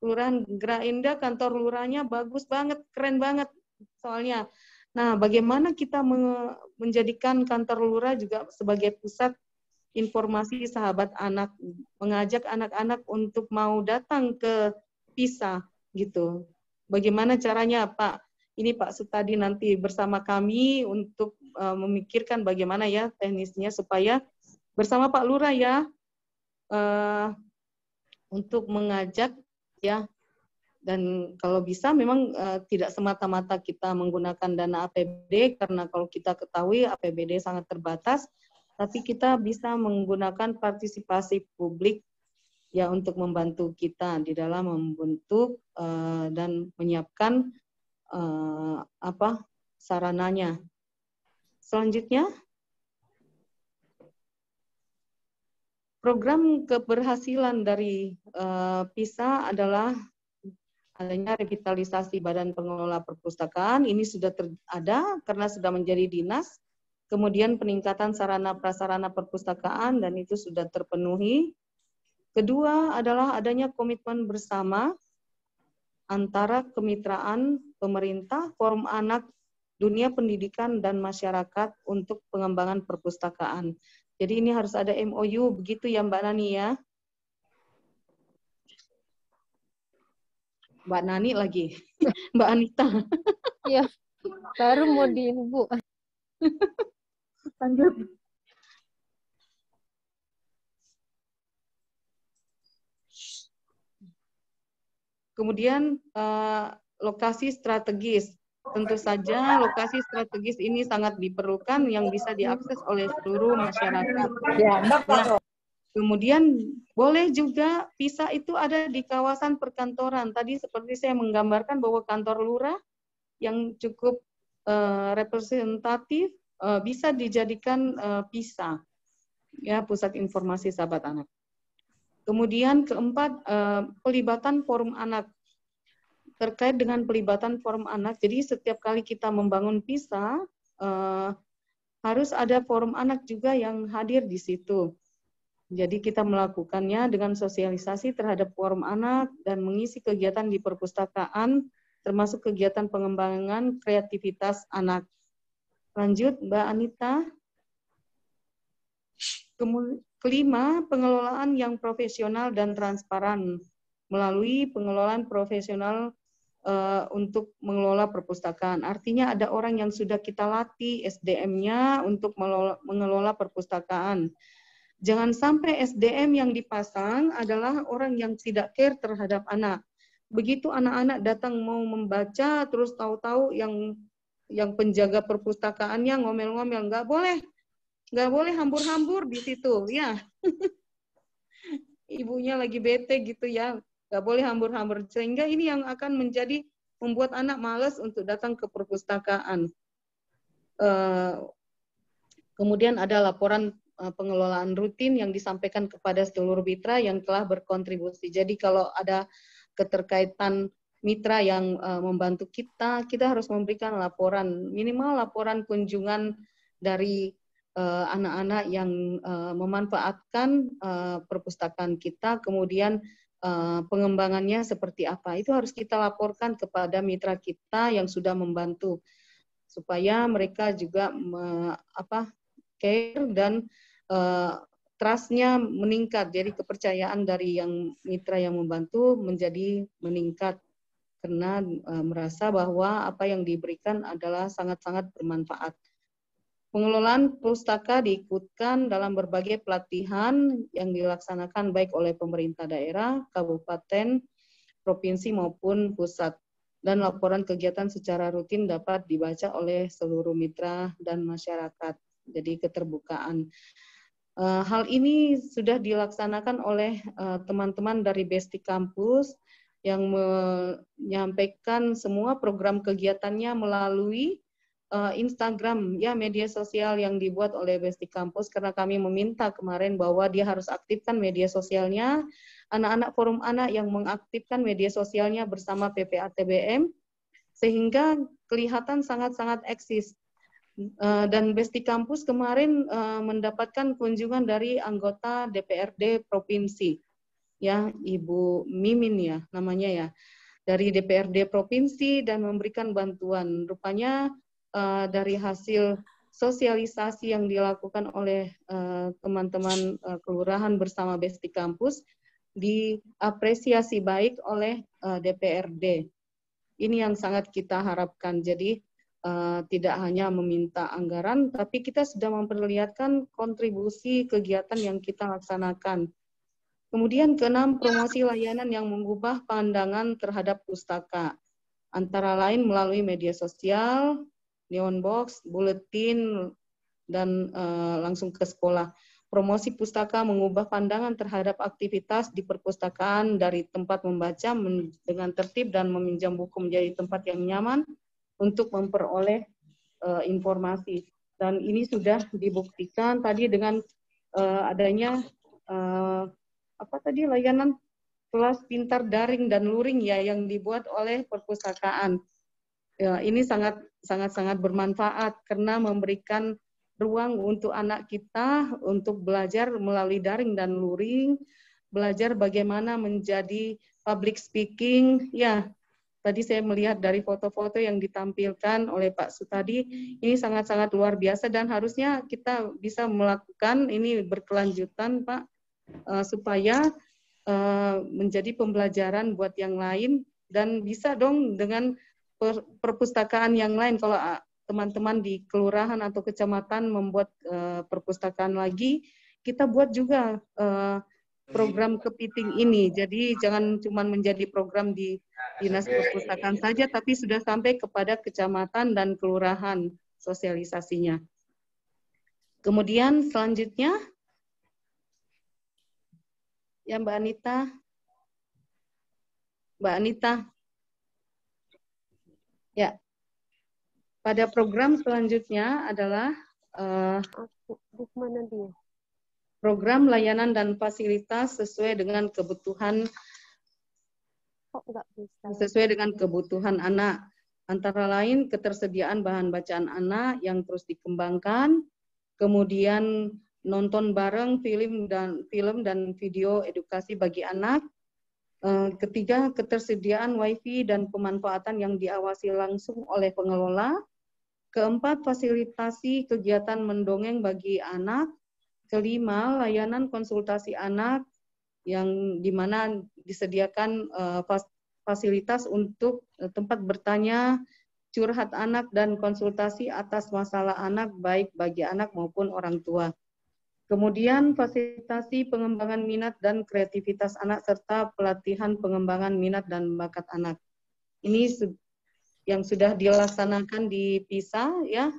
Kelurahan Geraha Indah kantor lurahnya bagus banget, keren banget soalnya. Nah, bagaimana kita menjadikan kantor lurah juga sebagai pusat informasi sahabat anak, mengajak anak-anak untuk mau datang ke PISA gitu. Bagaimana caranya Pak? Ini Pak Sutadi nanti bersama kami untuk memikirkan bagaimana ya teknisnya supaya bersama Pak Lurah ya untuk mengajak ya, dan kalau bisa memang tidak semata-mata kita menggunakan dana APBD karena kalau kita ketahui APBD sangat terbatas, tapi kita bisa menggunakan partisipasi publik ya untuk membantu kita di dalam membentuk dan menyiapkan sarananya. Selanjutnya, program keberhasilan dari PISA adalah adanya revitalisasi Badan Pengelola Perpustakaan. Ini sudah ada karena sudah menjadi dinas. Kemudian peningkatan sarana prasarana perpustakaan dan itu sudah terpenuhi. Kedua adalah adanya komitmen bersama antara kemitraan pemerintah, forum anak, dunia pendidikan, dan masyarakat untuk pengembangan perpustakaan. Jadi ini harus ada MOU, begitu ya Mbak Nani ya? Mbak Nani lagi, Mbak Anita. ya, baru mau di Bu. Lanjut. Kemudian lokasi strategis. Tentu saja lokasi strategis ini sangat diperlukan yang bisa diakses oleh seluruh masyarakat. Ya. Kemudian boleh juga PISA itu ada di kawasan perkantoran. Tadi seperti saya menggambarkan bahwa kantor lurah yang cukup representatif bisa dijadikan PISA, ya, Pusat Informasi Sahabat Anak. Kemudian keempat, pelibatan forum anak. terkait dengan pelibatan forum anak. Jadi setiap kali kita membangun PISA, harus ada forum anak juga yang hadir di situ. Jadi kita melakukannya dengan sosialisasi terhadap forum anak dan mengisi kegiatan di perpustakaan, termasuk kegiatan pengembangan kreativitas anak. Lanjut, Mbak Anita. Kelima, pengelolaan yang profesional dan transparan melalui pengelolaan profesional untuk mengelola perpustakaan. Artinya ada orang yang sudah kita latih SDM-nya untuk mengelola perpustakaan. Jangan sampai SDM yang dipasang adalah orang yang tidak care terhadap anak. Begitu anak-anak datang mau membaca, terus tahu-tahu yang penjaga perpustakaannya ngomel-ngomel, nggak boleh hambur-hambur di situ, ya. Ibunya lagi bete gitu ya, nggak boleh hambur-hambur, sehingga ini yang akan membuat anak malas untuk datang ke perpustakaan. Kemudian ada laporan pengelolaan rutin yang disampaikan kepada seluruh mitra yang telah berkontribusi. Jadi kalau ada keterkaitan mitra yang membantu kita harus memberikan laporan, minimal laporan kunjungan dari anak-anak yang memanfaatkan perpustakaan kita, kemudian pengembangannya seperti apa. Itu harus kita laporkan kepada mitra kita yang sudah membantu, supaya mereka juga care dan trust-nya meningkat. Jadi kepercayaan dari yang mitra yang membantu menjadi meningkat, karena merasa bahwa apa yang diberikan adalah sangat-sangat bermanfaat. Pengelolaan pustaka diikutkan dalam berbagai pelatihan yang dilaksanakan baik oleh pemerintah daerah, kabupaten, provinsi maupun pusat. Dan laporan kegiatan secara rutin dapat dibaca oleh seluruh mitra dan masyarakat. Jadi keterbukaan. Hal ini sudah dilaksanakan oleh teman-teman dari Besti Kampus yang menyampaikan semua program kegiatannya melalui Instagram, ya, media sosial yang dibuat oleh Besti Kampus, karena kami meminta kemarin bahwa dia harus aktifkan media sosialnya. Anak-anak forum anak yang mengaktifkan media sosialnya bersama PPATBM, sehingga kelihatan sangat-sangat eksis. Dan Besti Kampus kemarin mendapatkan kunjungan dari anggota DPRD Provinsi, ya, Ibu Mimin ya namanya ya, dari DPRD Provinsi, dan memberikan bantuan. Rupanya dari hasil sosialisasi yang dilakukan oleh teman-teman kelurahan bersama Besti Kampus, diapresiasi baik oleh DPRD. Ini yang sangat kita harapkan. Jadi tidak hanya meminta anggaran, tapi kita sudah memperlihatkan kontribusi kegiatan yang kita laksanakan. Kemudian keenam, promosi layanan yang mengubah pandangan terhadap pustaka, antara lain melalui media sosial, neon box, buletin, dan langsung ke sekolah. Promosi pustaka mengubah pandangan terhadap aktivitas di perpustakaan dari tempat membaca dengan tertib dan meminjam buku menjadi tempat yang nyaman untuk memperoleh informasi. Dan ini sudah dibuktikan tadi dengan adanya layanan kelas pintar daring dan luring ya yang dibuat oleh perpustakaan. Ya, ini sangat bermanfaat karena memberikan ruang untuk anak kita untuk belajar melalui daring dan luring, belajar bagaimana menjadi public speaking. Ya, tadi saya melihat dari foto-foto yang ditampilkan oleh Pak Sutadi, ini sangat-sangat luar biasa dan harusnya kita bisa melakukan ini berkelanjutan, Pak, supaya menjadi pembelajaran buat yang lain, dan bisa dong dengan perpustakaan yang lain. Kalau teman-teman di kelurahan atau kecamatan membuat perpustakaan lagi, kita buat juga program kepiting ini. Jadi jangan cuma menjadi program di dinas perpustakaan saja, tapi sudah sampai kepada kecamatan dan kelurahan sosialisasinya. Kemudian selanjutnya, ya Mbak Anita. Mbak Anita. Ya, pada program selanjutnya adalah program layanan dan fasilitas sesuai dengan kebutuhan kok nggak bisa? sesuai dengan kebutuhan anak. Antara lain ketersediaan bahan bacaan anak yang terus dikembangkan, kemudian nonton bareng film dan video edukasi bagi anak. Ketiga, ketersediaan WiFi dan pemanfaatan yang diawasi langsung oleh pengelola. Keempat, fasilitasi kegiatan mendongeng bagi anak. Kelima, layanan konsultasi anak yang dimana disediakan fasilitas untuk tempat bertanya, curhat anak, dan konsultasi atas masalah anak, baik bagi anak maupun orang tua. Kemudian fasilitasi pengembangan minat dan kreativitas anak serta pelatihan pengembangan minat dan bakat anak. Ini yang sudah dilaksanakan di PISA ya,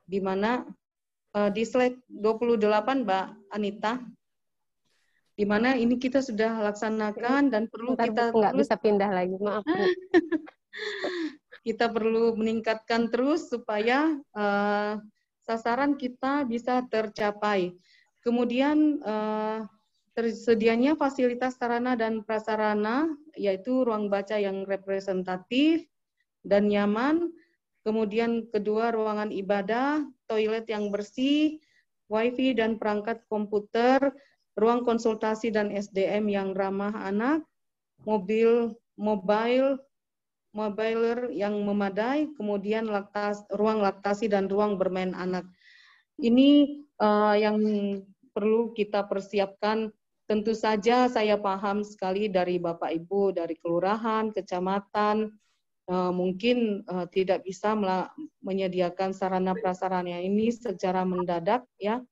di mana di slide 28 Mbak Anita, di mana ini kita sudah laksanakan dan perlu kita nggak terus bisa pindah lagi, maaf Bu. kita perlu meningkatkan terus supaya sasaran kita bisa tercapai. Kemudian tersedianya fasilitas sarana dan prasarana, yaitu ruang baca yang representatif dan nyaman. Kemudian kedua, ruangan ibadah, toilet yang bersih, WiFi dan perangkat komputer, ruang konsultasi dan SDM yang ramah anak, mobile yang memadai, kemudian ruang laktasi dan ruang bermain anak. Ini yang perlu kita persiapkan. Tentu saja saya paham sekali dari Bapak Ibu, dari kelurahan, kecamatan, mungkin tidak bisa menyediakan sarana prasarana ini secara mendadak ya.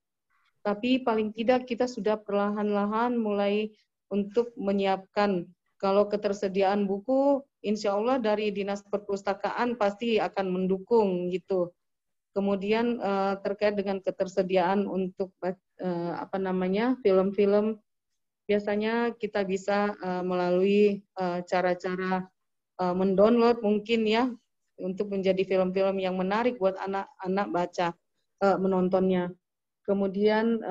Tapi paling tidak kita sudah perlahan-lahan mulai untuk menyiapkan. Kalau ketersediaan buku, insya Allah dari Dinas Perpustakaan pasti akan mendukung gitu. Kemudian terkait dengan ketersediaan untuk film-film, biasanya kita bisa melalui cara-cara mendownload mungkin ya, untuk menjadi film-film yang menarik buat anak-anak baca, menontonnya. Kemudian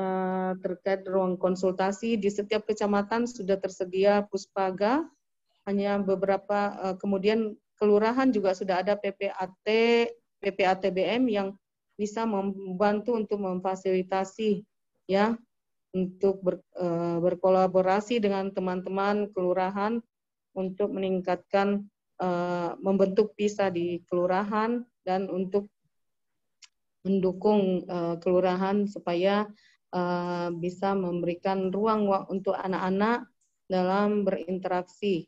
terkait ruang konsultasi, di setiap kecamatan sudah tersedia puspaga, hanya beberapa, kemudian kelurahan juga sudah ada PPATBM yang bisa membantu untuk memfasilitasi ya, untuk berkolaborasi dengan teman-teman kelurahan untuk meningkatkan membentuk PISA di kelurahan dan untuk mendukung kelurahan supaya bisa memberikan ruang untuk anak-anak dalam berinteraksi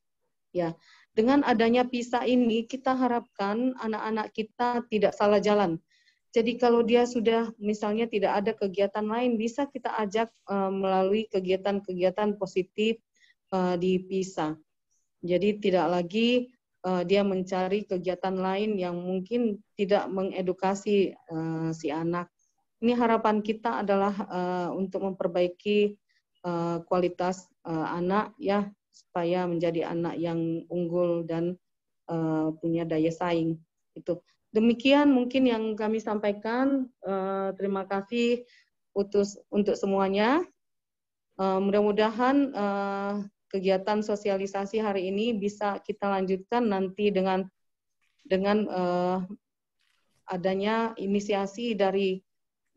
ya. Dengan adanya PISA ini, kita harapkan anak-anak kita tidak salah jalan. Jadi kalau dia sudah misalnya tidak ada kegiatan lain, bisa kita ajak melalui kegiatan-kegiatan positif di PISA. Jadi tidak lagi dia mencari kegiatan lain yang mungkin tidak mengedukasi si anak. Ini harapan kita adalah untuk memperbaiki kualitas anak ya, supaya menjadi anak yang unggul dan punya daya saing. Itu. Demikian mungkin yang kami sampaikan. Terima kasih untuk semuanya. Mudah-mudahan kegiatan sosialisasi hari ini bisa kita lanjutkan nanti dengan adanya inisiasi dari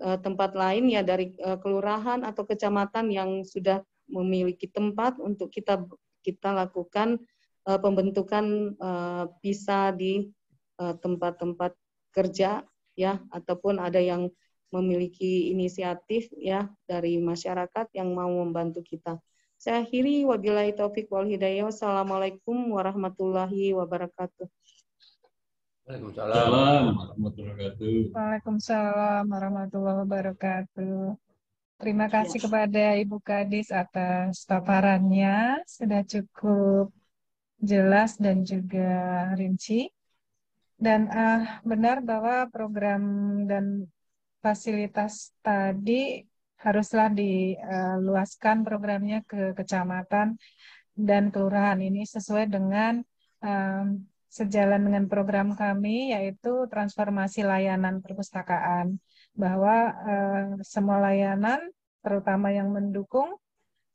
tempat lain ya, dari kelurahan atau kecamatan yang sudah memiliki tempat untuk kita lakukan pembentukan PISA di tempat-tempat kerja ya, ataupun ada yang memiliki inisiatif ya dari masyarakat yang mau membantu kita. Saya akhiri, wabillahi taufik wal hidayah. Wassalamualaikum warahmatullahi wabarakatuh. Waalaikumsalam warahmatullahi wabarakatuh. Waalaikumsalam warahmatullahi wabarakatuh. Terima kasih kepada Ibu Kadis atas paparannya, sudah cukup jelas dan juga rinci. Dan benar bahwa program dan fasilitas tadi haruslah diluaskan programnya ke kecamatan dan kelurahan. Ini sesuai dengan sejalan dengan program kami, yaitu transformasi layanan perpustakaan, bahwa semua layanan, terutama yang mendukung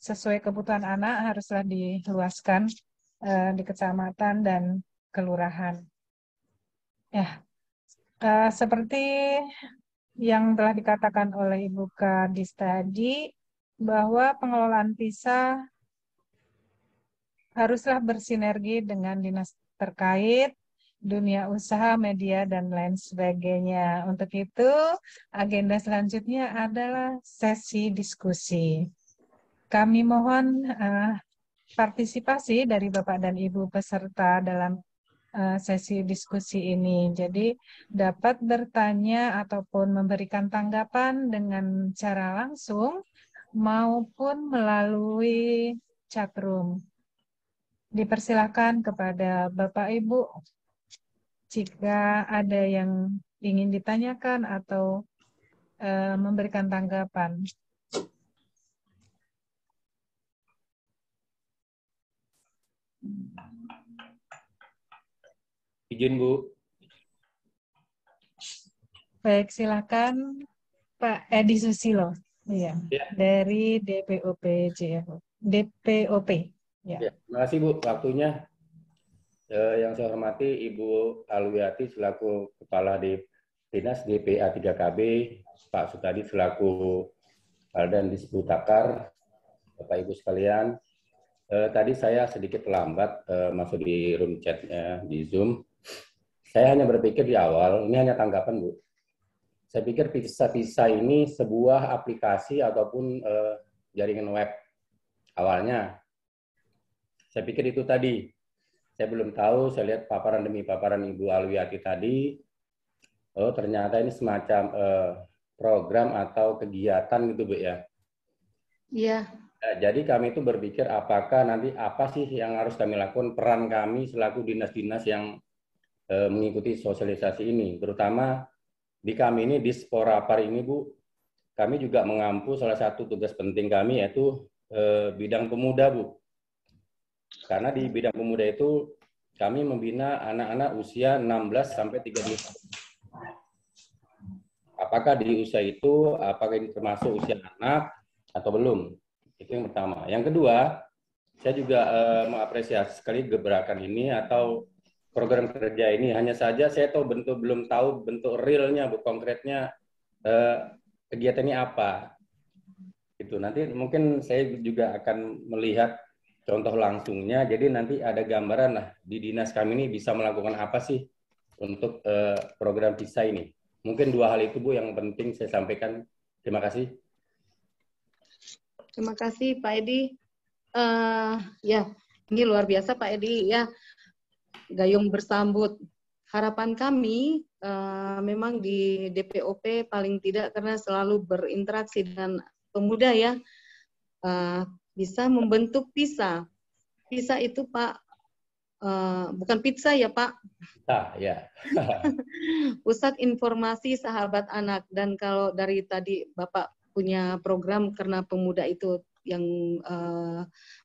sesuai kebutuhan anak, haruslah diluaskan di kecamatan dan kelurahan. Ya, seperti yang telah dikatakan oleh Ibu Kadis tadi, bahwa pengelolaan PISA haruslah bersinergi dengan dinas terkait, dunia usaha, media, dan lain sebagainya. Untuk itu, agenda selanjutnya adalah sesi diskusi. Kami mohon partisipasi dari Bapak dan Ibu peserta dalam sesi diskusi ini. Jadi dapat bertanya ataupun memberikan tanggapan dengan cara langsung maupun melalui chat room. Dipersilakan kepada Bapak Ibu jika ada yang ingin ditanyakan atau memberikan tanggapan. Izin, Bu. Baik, silakan Pak Edi Susilo. Iya, Ya. dari DPOP JFO. DPOP. Ya. Terima kasih, Bu, waktunya. Yang saya hormati Ibu Alwiati selaku Kepala Dinas DPA 3KB, Pak Sutadi selaku dan Disputakar, Bapak Ibu sekalian. Tadi saya sedikit terlambat masuk di room chat-nya di Zoom. Saya hanya berpikir di awal, ini hanya tanggapan, Bu. Saya pikir PISA ini sebuah aplikasi ataupun jaringan web. Awalnya, saya pikir itu tadi. Saya belum tahu, saya lihat paparan demi paparan Ibu Alwiati tadi, oh ternyata ini semacam program atau kegiatan gitu, Bu, ya? Iya. Nah, jadi kami itu berpikir apakah nanti apa sih yang harus kami lakukan, peran kami selaku dinas-dinas yang mengikuti sosialisasi ini, terutama di kami ini, di Sporapar ini, Bu, kami juga mengampu salah satu tugas penting kami yaitu bidang pemuda, Bu. Karena di bidang pemuda itu kami membina anak-anak usia 16 sampai 30 tahun. Apakah di usia itu, apakah ini termasuk usia anak atau belum? Itu yang pertama. Yang kedua, saya juga mengapresiasi sekali gebrakan ini atau program kerja ini. Hanya saja saya belum tahu bentuk realnya, Bu, konkretnya kegiatan ini apa. Itu nanti mungkin saya juga akan melihat contoh langsungnya, jadi nanti ada gambaran lah di dinas kami ini bisa melakukan apa sih untuk program PISA ini. Mungkin dua hal itu, Bu, yang penting saya sampaikan. Terima kasih. Terima kasih Pak Edi. Ya, ini luar biasa Pak Edi ya. Gayung bersambut. Harapan kami memang di DPOP paling tidak karena selalu berinteraksi dengan pemuda ya. Bisa membentuk PISA. PISA itu Pak, bukan pizza ya Pak. Ya. Pusat Informasi Sahabat Anak. Dan kalau dari tadi Bapak punya program karena pemuda itu yang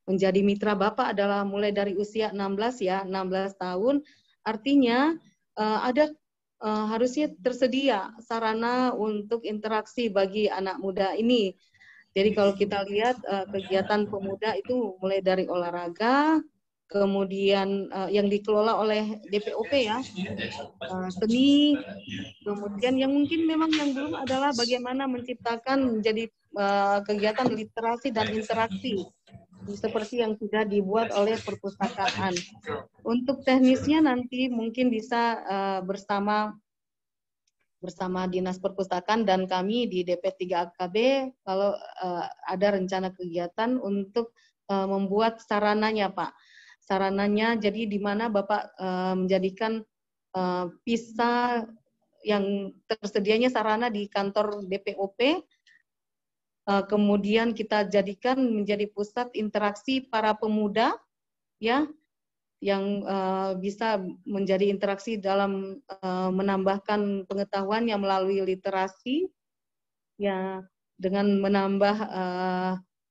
menjadi mitra Bapak adalah mulai dari usia 16 ya, 16 tahun. Artinya ada harusnya tersedia sarana untuk interaksi bagi anak muda ini. Jadi kalau kita lihat kegiatan pemuda itu mulai dari olahraga, kemudian yang dikelola oleh DPOP ya, seni, kemudian yang mungkin memang yang belum adalah bagaimana menciptakan menjadi kegiatan literasi dan interaksi seperti yang sudah dibuat oleh perpustakaan. Untuk teknisnya nanti mungkin bisa bersama Dinas Perpustakaan dan kami di DP3KB kalau ada rencana kegiatan untuk membuat sarananya Pak. Sarananya jadi di mana Bapak menjadikan PISA yang tersedianya sarana di kantor DPOP, kemudian kita jadikan menjadi pusat interaksi para pemuda ya, yang bisa menjadi interaksi dalam menambahkan pengetahuan yang melalui literasi ya, dengan menambah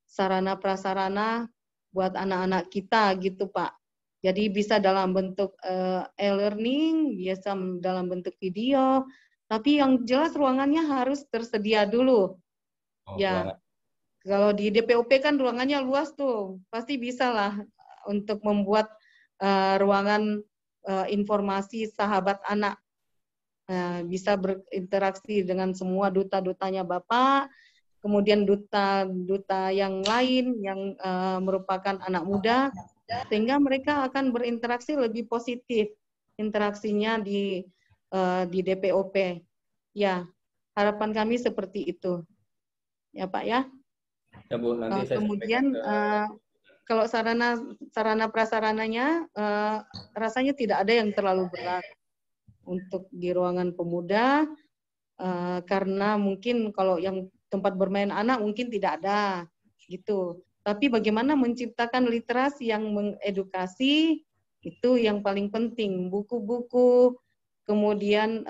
sarana prasarana buat anak-anak kita gitu Pak. Jadi bisa dalam bentuk e-learning, bisa dalam bentuk video, tapi yang jelas ruangannya harus tersedia dulu. Ya, kalau di DPOP kan ruangannya luas tuh, pasti bisa lah untuk membuat ruangan informasi sahabat anak. Bisa berinteraksi dengan semua duta-dutanya Bapak, kemudian duta-duta yang lain yang merupakan anak muda, sehingga mereka akan berinteraksi lebih positif interaksinya di DPOP. Ya, harapan kami seperti itu. Ya Pak ya. Ya Bu, nanti saya Kemudian kalau sarana prasarananya rasanya tidak ada yang terlalu berat untuk di ruangan pemuda, karena mungkin kalau yang tempat bermain anak mungkin tidak ada gitu. Tapi bagaimana menciptakan literasi yang mengedukasi itu yang paling penting. Buku-buku, kemudian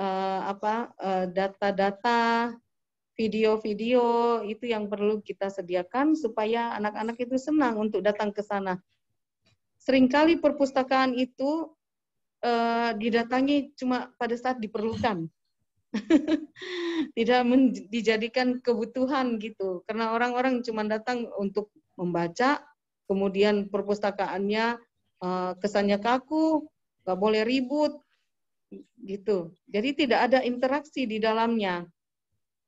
data-data, video-video itu yang perlu kita sediakan supaya anak-anak itu senang untuk datang ke sana. Seringkali perpustakaan itu didatangi cuma pada saat diperlukan. Tidak dijadikan kebutuhan gitu. Karena orang-orang cuma datang untuk membaca, kemudian perpustakaannya kesannya kaku, nggak boleh ribut, gitu. Jadi tidak ada interaksi di dalamnya.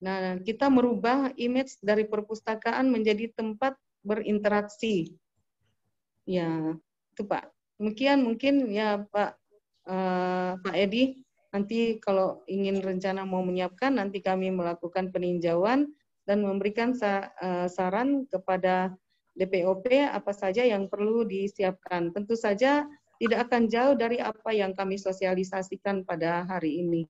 Nah, kita merubah image dari perpustakaan menjadi tempat berinteraksi. Ya, itu Pak. Demikian mungkin ya Pak Edi. Nanti kalau ingin rencana mau menyiapkan, nanti kami melakukan peninjauan dan memberikan saran kepada DPOP apa saja yang perlu disiapkan. Tentu saja tidak akan jauh dari apa yang kami sosialisasikan pada hari ini.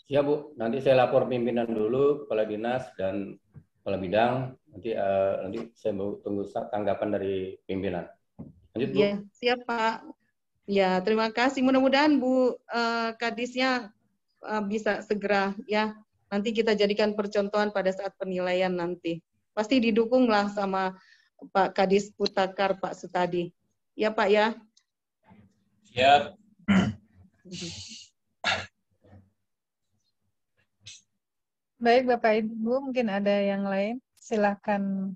Ya Bu, nanti saya lapor pimpinan dulu, kepala dinas dan kepala bidang. Nanti saya mau tunggu tanggapan dari pimpinan. Lanjut Bu. Ya, siap Pak. Ya, terima kasih. Mudah-mudahan Bu Kadisnya bisa segera ya. Nanti kita jadikan percontohan pada saat penilaian nanti. Pasti didukunglah sama Pak Kadis Putakar, Pak Sutadi. Ya Pak ya. Ya. Baik Bapak Ibu, mungkin ada yang lain. Silakan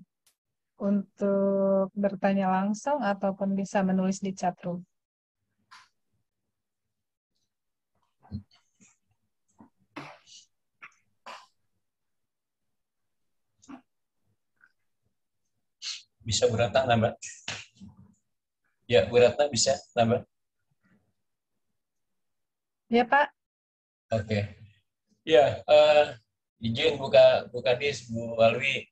untuk bertanya langsung ataupun bisa menulis di chat room. Bisa Bu Ratna nambah? Ya, Bu Ratna bisa nambah? Ya Pak. Oke. Ya, izin Bu Kadis, Bu Alwi,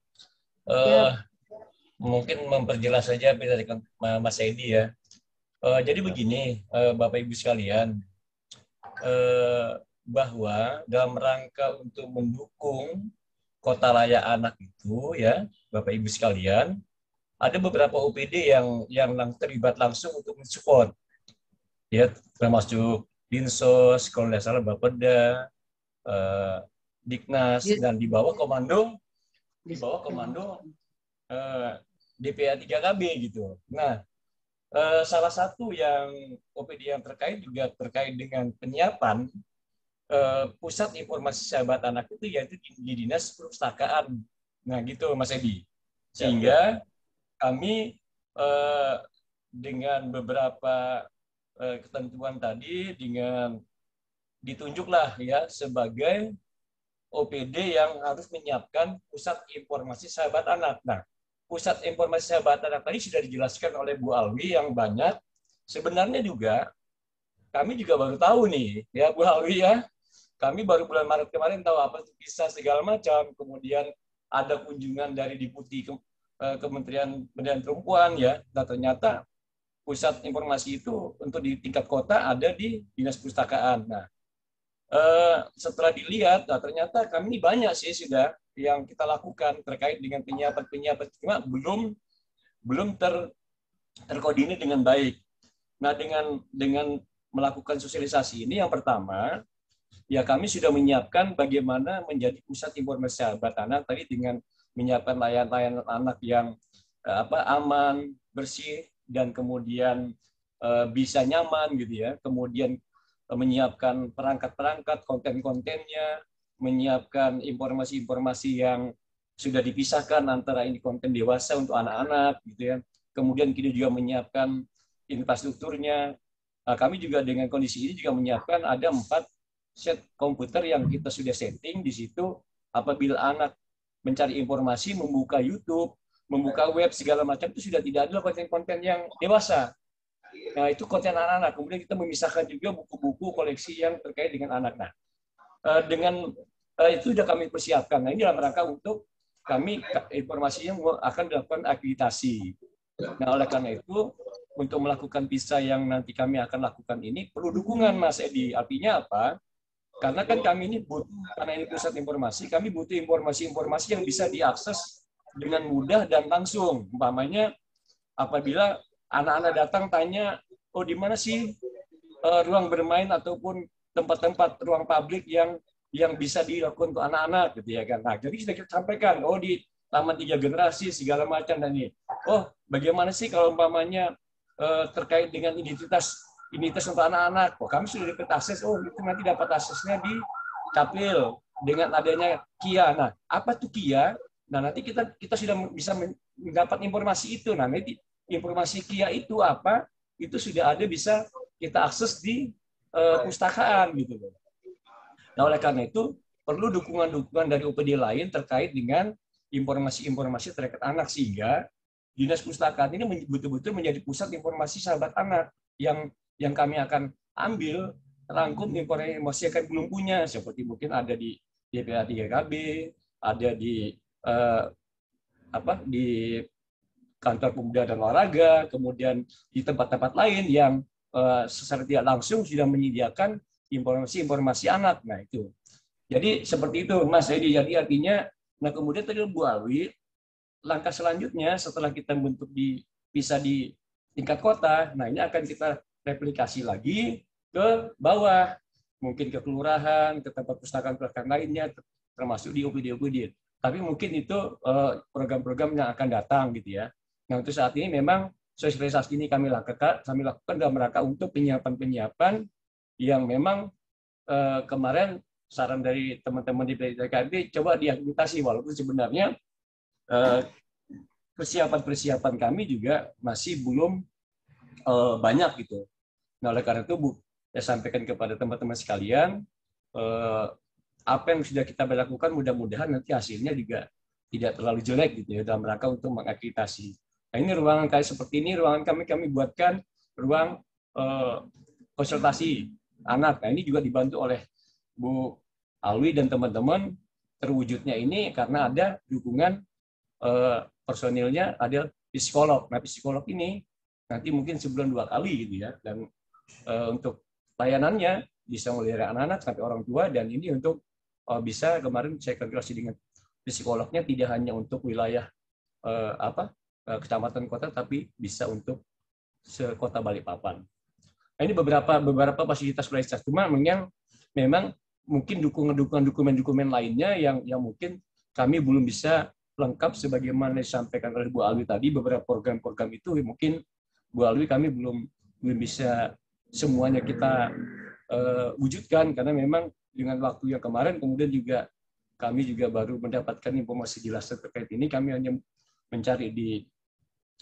mungkin memperjelas saja dari Mas Edi ya. Jadi begini, Bapak Ibu sekalian, bahwa dalam rangka untuk mendukung Kota Layak Anak itu ya, Bapak Ibu sekalian, ada beberapa OPD yang terlibat langsung untuk mensupport, ya, termasuk Dinsos, kalau tidak salah Bapeda, Diknas, dan di bawah komando DPA 3KB gitu. Nah, salah satu yang OPD yang terkait juga terkait dengan penyiapan pusat informasi sahabat anak itu yaitu di Dinas Perpustakaan. Nah, gitu Mas Edi. Sehingga kami dengan beberapa ketentuan tadi dengan ditunjuklah ya sebagai OPD yang harus menyiapkan pusat informasi sahabat anak. Nah, pusat informasi sahabat anak tadi sudah dijelaskan oleh Bu Alwi yang banyak. Sebenarnya juga kami juga baru tahu nih ya Bu Alwi ya. Kami baru bulan Maret kemarin tahu apa itu bisa segala macam. Kemudian ada kunjungan dari Deputi Kementerian Pemberdayaan Perempuan ya. Dan ternyata pusat informasi itu untuk di tingkat kota ada di Dinas Perpustakaan. Nah, setelah dilihat, nah, ternyata kami banyak sih sudah yang kita lakukan terkait dengan penyiapan, cuma belum terkoordinir dengan baik. Nah, dengan melakukan sosialisasi ini, yang pertama, ya kami sudah menyiapkan bagaimana menjadi pusat informasi sahabat anak tadi dengan menyiapkan layanan anak yang aman, bersih, dan kemudian bisa nyaman gitu ya. Kemudian menyiapkan perangkat-perangkat, konten-kontennya, menyiapkan informasi-informasi yang sudah dipisahkan antara ini konten dewasa untuk anak-anak gitu ya. Kemudian kita juga menyiapkan infrastrukturnya. Nah, kami juga dengan kondisi ini juga menyiapkan ada 4 set komputer yang kita sudah setting di situ. Apabila anak mencari informasi, membuka YouTube, membuka web segala macam, itu sudah tidak ada konten-konten yang dewasa. Nah, itu konten anak-anak. Kemudian kita memisahkan juga buku-buku koleksi yang terkait dengan anak. Nah, dengan itu sudah kami persiapkan. Nah, ini dalam rangka untuk kami informasinya akan dilakukan akreditasi. Nah, oleh karena itu, untuk melakukan visa yang nanti kami akan lakukan ini perlu dukungan, Mas Edi. Artinya apa? Karena kan kami ini butuh, karena ini pusat informasi, kami butuh informasi-informasi yang bisa diakses dengan mudah dan langsung. Umpamanya, apabila anak-anak datang tanya, oh di mana sih ruang bermain ataupun tempat-tempat ruang publik yang bisa dilakukan untuk anak-anak, gitu ya kan. Nah, jadi sudah kita sampaikan, oh di Taman 3 Generasi segala macam dan ini. Oh, bagaimana sih kalau umpamanya terkait dengan identitas untuk anak-anak? Oh, kami sudah dapat akses. Oh, itu nanti dapat aksesnya di Capil dengan adanya KIA. Nah, apa tuh KIA? Nah, nanti kita sudah bisa mendapat informasi itu. Nah, nanti informasi KIA itu apa? Itu sudah ada bisa kita akses di pustakaan gitu loh. Nah, oleh karena itu perlu dukungan-dukungan dari OPD lain terkait dengan informasi-informasi terkait anak, sehingga Dinas Pustakaan ini betul-betul menjadi pusat informasi sahabat anak yang kami akan ambil, rangkum informasi yang belum punya, seperti mungkin ada di DPA 3KB, ada di di Kantor Pemuda dan Olahraga, kemudian di tempat-tempat lain yang secara tidak langsung sudah menyediakan informasi-informasi anak. Nah, itu. Jadi seperti itu, Mas. Jadi artinya, nah kemudian tadi Bu Alwi, langkah selanjutnya setelah kita bentuk bisa di tingkat kota, nah ini akan kita replikasi lagi ke bawah, mungkin ke kelurahan, ke tempat pustakaan lainnya, termasuk di OPD-OPD. Tapi mungkin itu program-program yang akan datang gitu ya. Nah, untuk saat ini memang sosialisasi ini kami lakukan dalam rangka untuk penyiapan yang memang kemarin saran dari teman-teman di PDKB coba diakreditasi, walaupun sebenarnya persiapan kami juga masih belum banyak gitu. Nah, oleh karena itu saya sampaikan kepada teman-teman sekalian, apa yang sudah kita lakukan mudah-mudahan nanti hasilnya juga tidak terlalu jelek gitu ya, dalam rangka untuk mengakreditasi. Nah, ini ruangan kayak seperti ini, ruangan kami buatkan ruang konsultasi anak. Nah, ini juga dibantu oleh Bu Alwi dan teman-teman. Terwujudnya ini karena ada dukungan personilnya, ada psikolog. Nah, psikolog ini nanti mungkin sebulan 2 kali gitu ya. Dan untuk layanannya bisa mulai dari anak-anak sampai orang tua, dan ini untuk bisa kemarin saya kalkulasi dengan psikolognya tidak hanya untuk wilayah kecamatan kota, tapi bisa untuk sekota Balikpapan. Nah, ini beberapa fasilitas fasilitas, cuma memang mungkin dokumen-dokumen lainnya yang mungkin kami belum bisa lengkap sebagaimana disampaikan oleh Bu Alwi tadi. Beberapa program-program itu mungkin Bu Alwi kami belum bisa semuanya kita wujudkan, karena memang dengan waktu yang kemarin, kemudian juga kami juga baru mendapatkan informasi jelas terkait ini. Kami hanya mencari di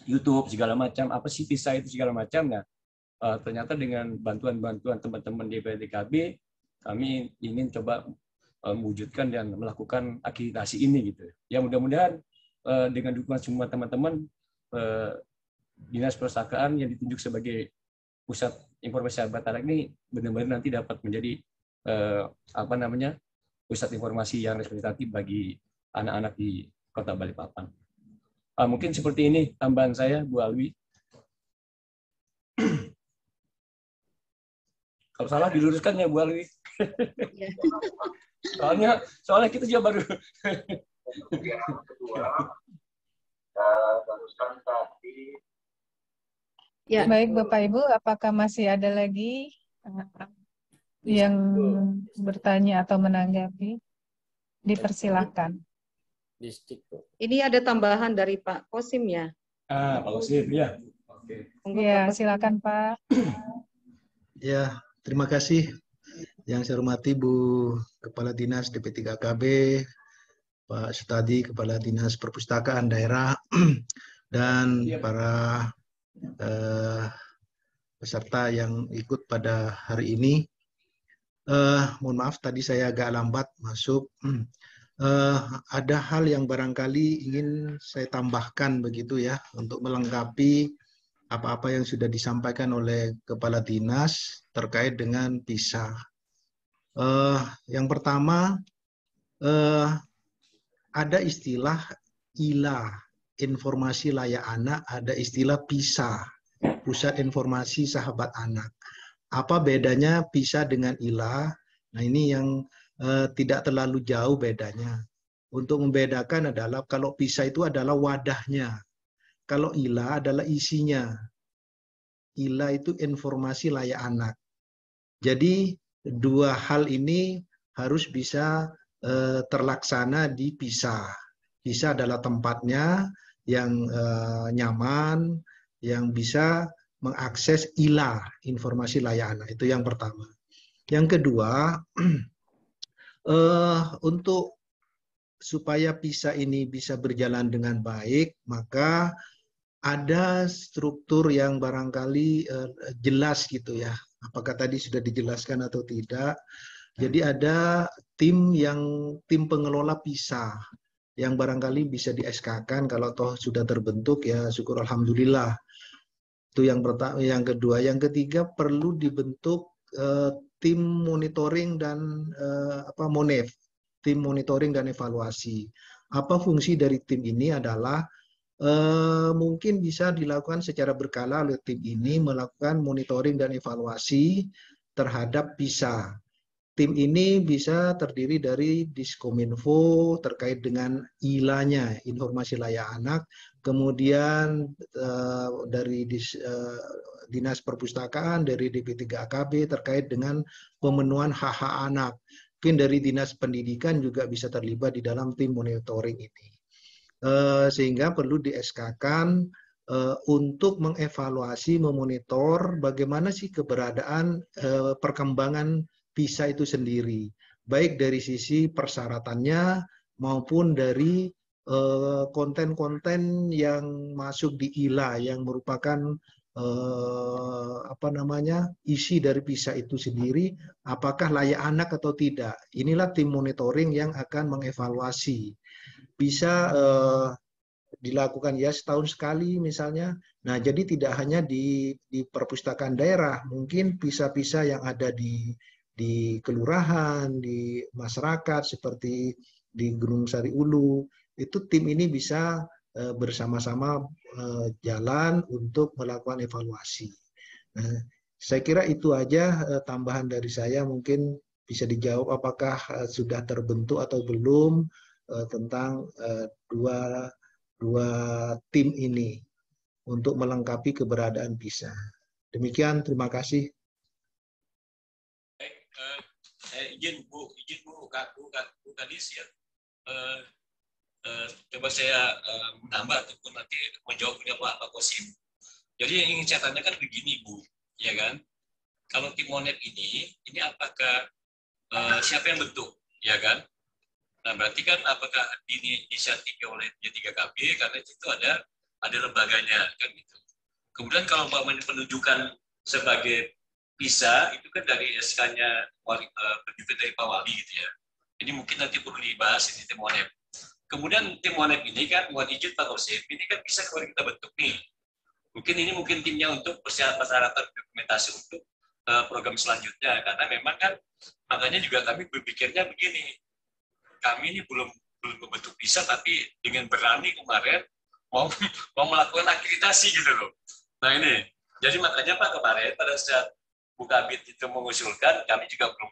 YouTube segala macam, apa sih visa itu segala macam. Nah, ternyata dengan bantuan teman-teman di PDKB, kami ingin coba mewujudkan dan melakukan akreditasi ini gitu. Ya, mudah-mudahan dengan dukungan semua teman-teman, Dinas Perpustakaan yang ditunjuk sebagai pusat informasi sahabat anak ini benar-benar nanti dapat menjadi pusat informasi yang representatif bagi anak-anak di Kota Balikpapan. Mungkin seperti ini tambahan saya, Bu Alwi. Kalau salah diluruskan ya, Bu Alwi. Soalnya kita juga baru. Ya, baik Bapak Ibu, apakah masih ada lagi yang bertanya atau menanggapi? Dipersilahkan. Ini ada tambahan dari Pak Kosim ya. Pak Kosim, ya. Oke. Ya, silakan Pak. Ya, terima kasih. Yang saya hormati Bu Kepala Dinas DP3KB, Pak Sutadi, Kepala Dinas Perpustakaan Daerah, dan para peserta yang ikut pada hari ini. Mohon maaf tadi saya agak lambat masuk. Ada hal yang barangkali ingin saya tambahkan begitu ya, untuk melengkapi apa-apa yang sudah disampaikan oleh Kepala Dinas terkait dengan PISA. Yang pertama, ada istilah ILA, Informasi Layak Anak, ada istilah PISA, Pusat Informasi Sahabat Anak. Apa bedanya PISA dengan ILA? Nah, ini yang tidak terlalu jauh bedanya. Untuk membedakan adalah kalau PISA itu adalah wadahnya, kalau ILA adalah isinya. ILA itu informasi layak anak. Jadi dua hal ini harus bisa terlaksana di PISA. PISA adalah tempatnya yang nyaman, yang bisa mengakses ILA, informasi layak anak. Itu yang pertama. Yang kedua, untuk supaya PISA ini bisa berjalan dengan baik, maka ada struktur yang barangkali jelas gitu ya. Apakah tadi sudah dijelaskan atau tidak? Jadi ada tim pengelola PISA yang barangkali bisa di SK-kan kalau toh sudah terbentuk ya, syukur alhamdulillah. Itu yang pertama. Yang kedua, yang ketiga perlu dibentuk tim monitoring dan MONEV, tim monitoring dan evaluasi. Apa fungsi dari tim ini adalah mungkin bisa dilakukan secara berkala oleh tim ini melakukan monitoring dan evaluasi terhadap PISA. Tim ini bisa terdiri dari Diskominfo terkait dengan ILA-nya, Informasi Layak Anak, kemudian dari Dinas Perpustakaan, dari DP3AKB terkait dengan pemenuhan hak-hak anak. Mungkin dari Dinas Pendidikan juga bisa terlibat di dalam tim monitoring ini. Sehingga perlu di SK-kan untuk mengevaluasi, memonitor bagaimana sih keberadaan perkembangan PISA itu sendiri, baik dari sisi persyaratannya maupun dari konten-konten yang masuk di ILA yang merupakan isi dari PISA itu sendiri, apakah layak anak atau tidak. Inilah tim monitoring yang akan mengevaluasi. Bisa dilakukan ya setahun sekali misalnya. Nah, jadi tidak hanya di perpustakaan daerah, mungkin PISA-PISA yang ada di kelurahan, di masyarakat seperti di Gunung Sari Ulu, itu tim ini bisa bersama-sama jalan untuk melakukan evaluasi. Nah, saya kira itu aja tambahan dari saya, mungkin bisa dijawab apakah sudah terbentuk atau belum tentang dua tim ini untuk melengkapi keberadaan PISA. Demikian, terima kasih. Izin Bu Kadis ya. Coba saya menambah ataupun nanti menjawabnya Pak Kosim. Jadi yang ingin saya tanyakan begini Bu, ya kan? Kalau tim MONEV ini apakah siapa yang bentuk, ya kan? Nah berarti kan apakah ini inisiatifnya oleh J3KB karena itu ada lembaganya kan gitu. Kemudian kalau penunjukan sebagai PISA itu kan dari SK-nya penunjukan dari Pak Wali gitu ya. Ini mungkin nanti perlu dibahas ini tim MONEV. Kemudian tim MONEV ini kan, mohon izin Pak Kosim, ini kan bisa kemarin kita bentuk nih. Mungkin timnya untuk persyaratan dokumentasi untuk program selanjutnya. Karena memang kan, makanya juga kami berpikirnya begini. Kami ini belum membentuk PISA, tapi dengan berani kemarin mau melakukan akreditasi gitu loh. Nah ini, jadi makanya Pak kemarin pada saat Bu Kabit itu mengusulkan, kami juga belum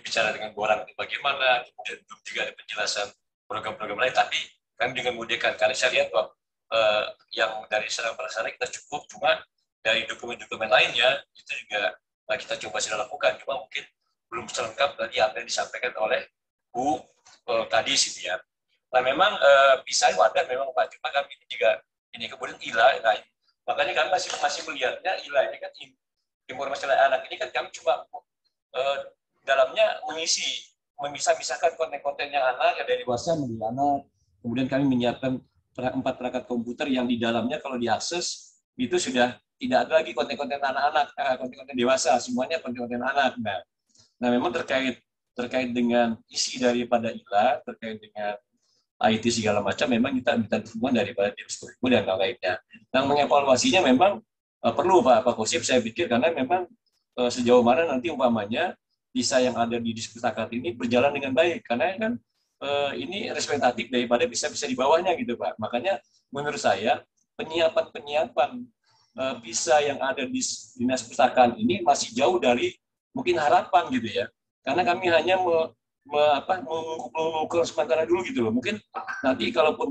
bicara dengan Bu Orang bagaimana, kemudian belum juga ada penjelasan program-program lain, tapi kami dengan memudahkan, karena saya lihat bahwa yang dari serang pelaksana kita cukup, cuma dari dokumen-dokumen lainnya, itu juga kita coba sudah lakukan, cuma mungkin belum selengkap tadi apa yang disampaikan oleh Bu Kadis itu ya. Nah memang bisa wadah memang Pak, cuma kami ini juga ini kemudian ILA, nah, makanya kami masih melihatnya ILA ini kan informasi anak ini kan kami cuma dalamnya memisah-misahkan konten-konten yang anak, yang dari dewasa menjadi anak. Kemudian kami menyiapkan 4 perangkat komputer yang di dalamnya kalau diakses itu sudah tidak ada lagi konten-konten anak-anak, konten-konten dewasa, semuanya konten-konten anak. Nah, memang terkait dengan isi daripada ILA, terkait dengan IT segala macam, memang kita minta dukungan daripada Dinas Kominfo dan lainnya. Nah, mengevaluasinya memang perlu Pak Kosip, saya pikir, karena memang sejauh mana nanti umpamanya bisa yang ada di Dispustakat ini berjalan dengan baik, karena kan ini representatif daripada bisa di bawahnya gitu Pak. Makanya menurut saya penyiapan bisa yang ada di Dinas Pustakaan ini masih jauh dari mungkin harapan gitu ya. Karena kami hanya mengukur sementara dulu gitu loh. Mungkin nanti kalaupun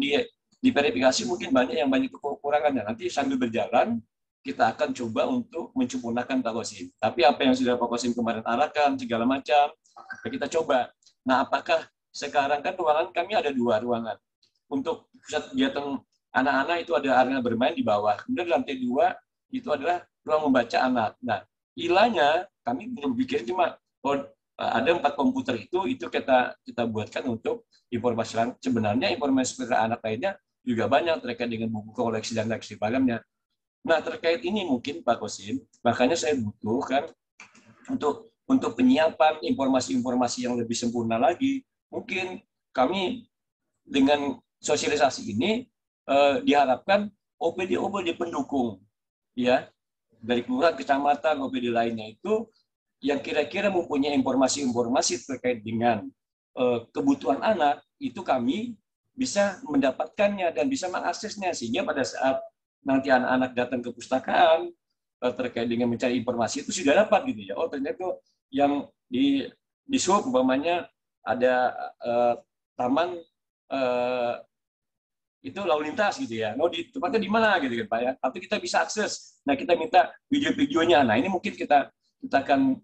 diverifikasi mungkin banyak kekurangannya. Nanti sambil berjalan kita akan coba untuk menyempurnakan Pak Kosim. Tapi apa yang sudah Pak Kosim kemarin arahkan segala macam kita coba. Nah, apakah sekarang kan ruangan kami ada 2 ruangan. Untuk pusat kegiatan anak-anak itu ada arena bermain di bawah. Kemudian lantai 2 itu adalah ruang membaca anak. Nah, ilanya kami belum pikir cuma ada 4 komputer itu kita buatkan untuk informasi. Sebenarnya informasi anak lainnya juga banyak terkait dengan buku koleksi dan lain sebagainya. Nah, terkait ini mungkin Pak Kosim, makanya saya butuhkan untuk penyiapan informasi-informasi yang lebih sempurna lagi. Mungkin kami dengan sosialisasi ini diharapkan OPD pendukung ya dari kelurahan, kecamatan, OPD lainnya itu yang kira-kira mempunyai informasi-informasi terkait dengan kebutuhan anak, itu kami bisa mendapatkannya dan bisa mengaksesnya, sehingga pada saat nanti anak-anak datang ke pustakaan terkait dengan mencari informasi itu sudah dapat gitu ya. Oh, ternyata itu yang di sub umpamanya ada taman itu lalu lintas gitu ya. Di tempatnya di mana gitu kan Pak ya. Atau kita bisa akses. Nah, kita minta video-videonya. Nah, ini mungkin kita akan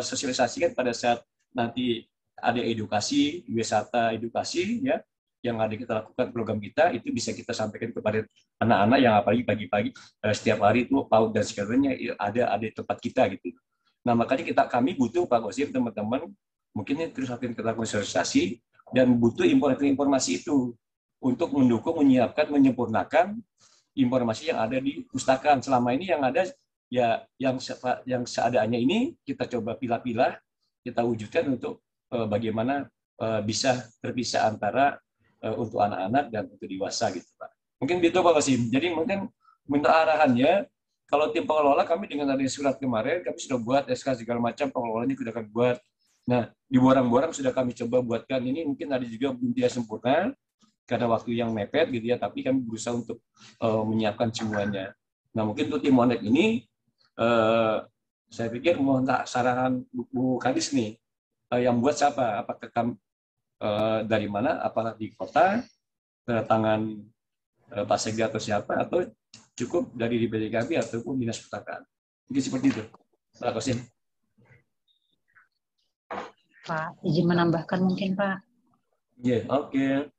sosialisasikan pada saat nanti ada edukasi, wisata edukasi ya yang ada kita lakukan program kita, itu bisa kita sampaikan kepada anak-anak yang apalagi pagi-pagi setiap hari itu PAUD dan segalanya ada di tempat kita gitu. Nah, makanya kami butuh Pak Kosim, teman-teman, mungkin ini terus akan kita sosialisasi dan butuh informasi itu untuk mendukung, menyiapkan, menyempurnakan informasi yang ada di pustakaan. Selama ini yang ada ya yang seadanya ini kita coba pilah-pilah, kita wujudkan untuk bagaimana bisa terpisah antara untuk anak-anak dan untuk dewasa gitu Pak. Mungkin gitu Pak Kosim. Jadi mungkin minta arahannya, kalau tim pengelola kami dengan adanya surat kemarin, kami sudah buat SK segala macam, pengelolanya sudah kami buat. Nah, di borang-borang sudah kami coba buatkan. Ini mungkin ada juga belum tidak sempurna, karena waktu yang mepet gitu ya, tapi kami berusaha untuk menyiapkan semuanya. Nah, mungkin untuk tim Monek ini, saya pikir mohon saran Bu Kadis nih, yang buat siapa? Apakah kami dari mana? Apakah di kota, tangan Pak Sekda atau siapa, atau cukup dari BPKB ataupun Dinas Pustakaan? Mungkin seperti itu, Pak Kosim. Pak, izin menambahkan mungkin Pak. Iya, oke.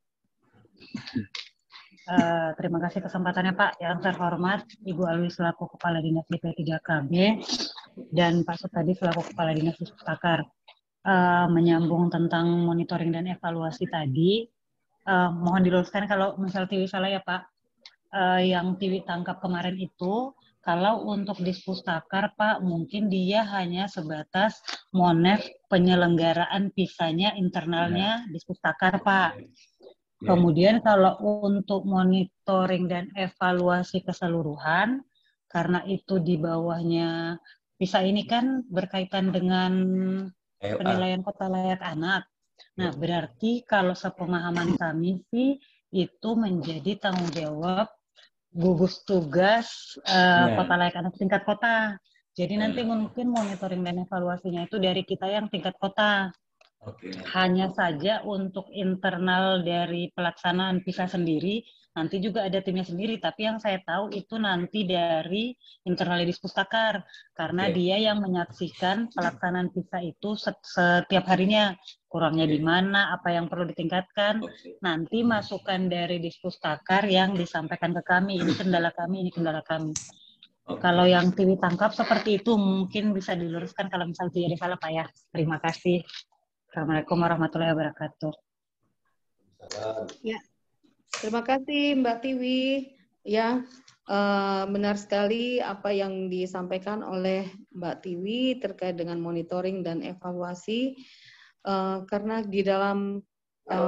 Terima kasih kesempatannya Pak. Yang terhormat Ibu Alwi selaku Kepala Dinas DP3KB dan Pak Sutadi selaku Kepala Dinas Pustakar. Menyambung tentang monitoring dan evaluasi tadi, mohon diluruskan kalau misal Tiwi salah ya Pak. Yang Tiwi tangkap kemarin itu, kalau untuk Dispustakar Pak, mungkin dia hanya sebatas monef penyelenggaraan pisahnya internalnya Dispustakar Pak. Kemudian kalau untuk monitoring dan evaluasi keseluruhan, karena itu di bawahnya PISA ini kan berkaitan dengan penilaian kota layak anak. Nah, berarti kalau sepemahaman kami sih itu menjadi tanggung jawab gugus tugas kota layak anak tingkat kota. Jadi nanti mungkin monitoring dan evaluasinya itu dari kita yang tingkat kota. Hanya saja untuk internal dari pelaksanaan PISA sendiri, nanti juga ada timnya sendiri. Tapi yang saya tahu itu nanti dari internal Dispustakar, karena dia yang menyaksikan pelaksanaan PISA itu setiap harinya. Kurangnya di mana, apa yang perlu ditingkatkan. Nanti masukan dari Dispustakar yang disampaikan ke kami, ini kendala kami, ini kendala kami. Kalau yang Tiwi tangkap seperti itu, mungkin bisa diluruskan kalau misalnya tidak salah Pak ya. Terima kasih. Assalamualaikum warahmatullahi wabarakatuh. Ya, terima kasih Mbak Tiwi. Ya, benar sekali apa yang disampaikan oleh Mbak Tiwi terkait dengan monitoring dan evaluasi. Karena di dalam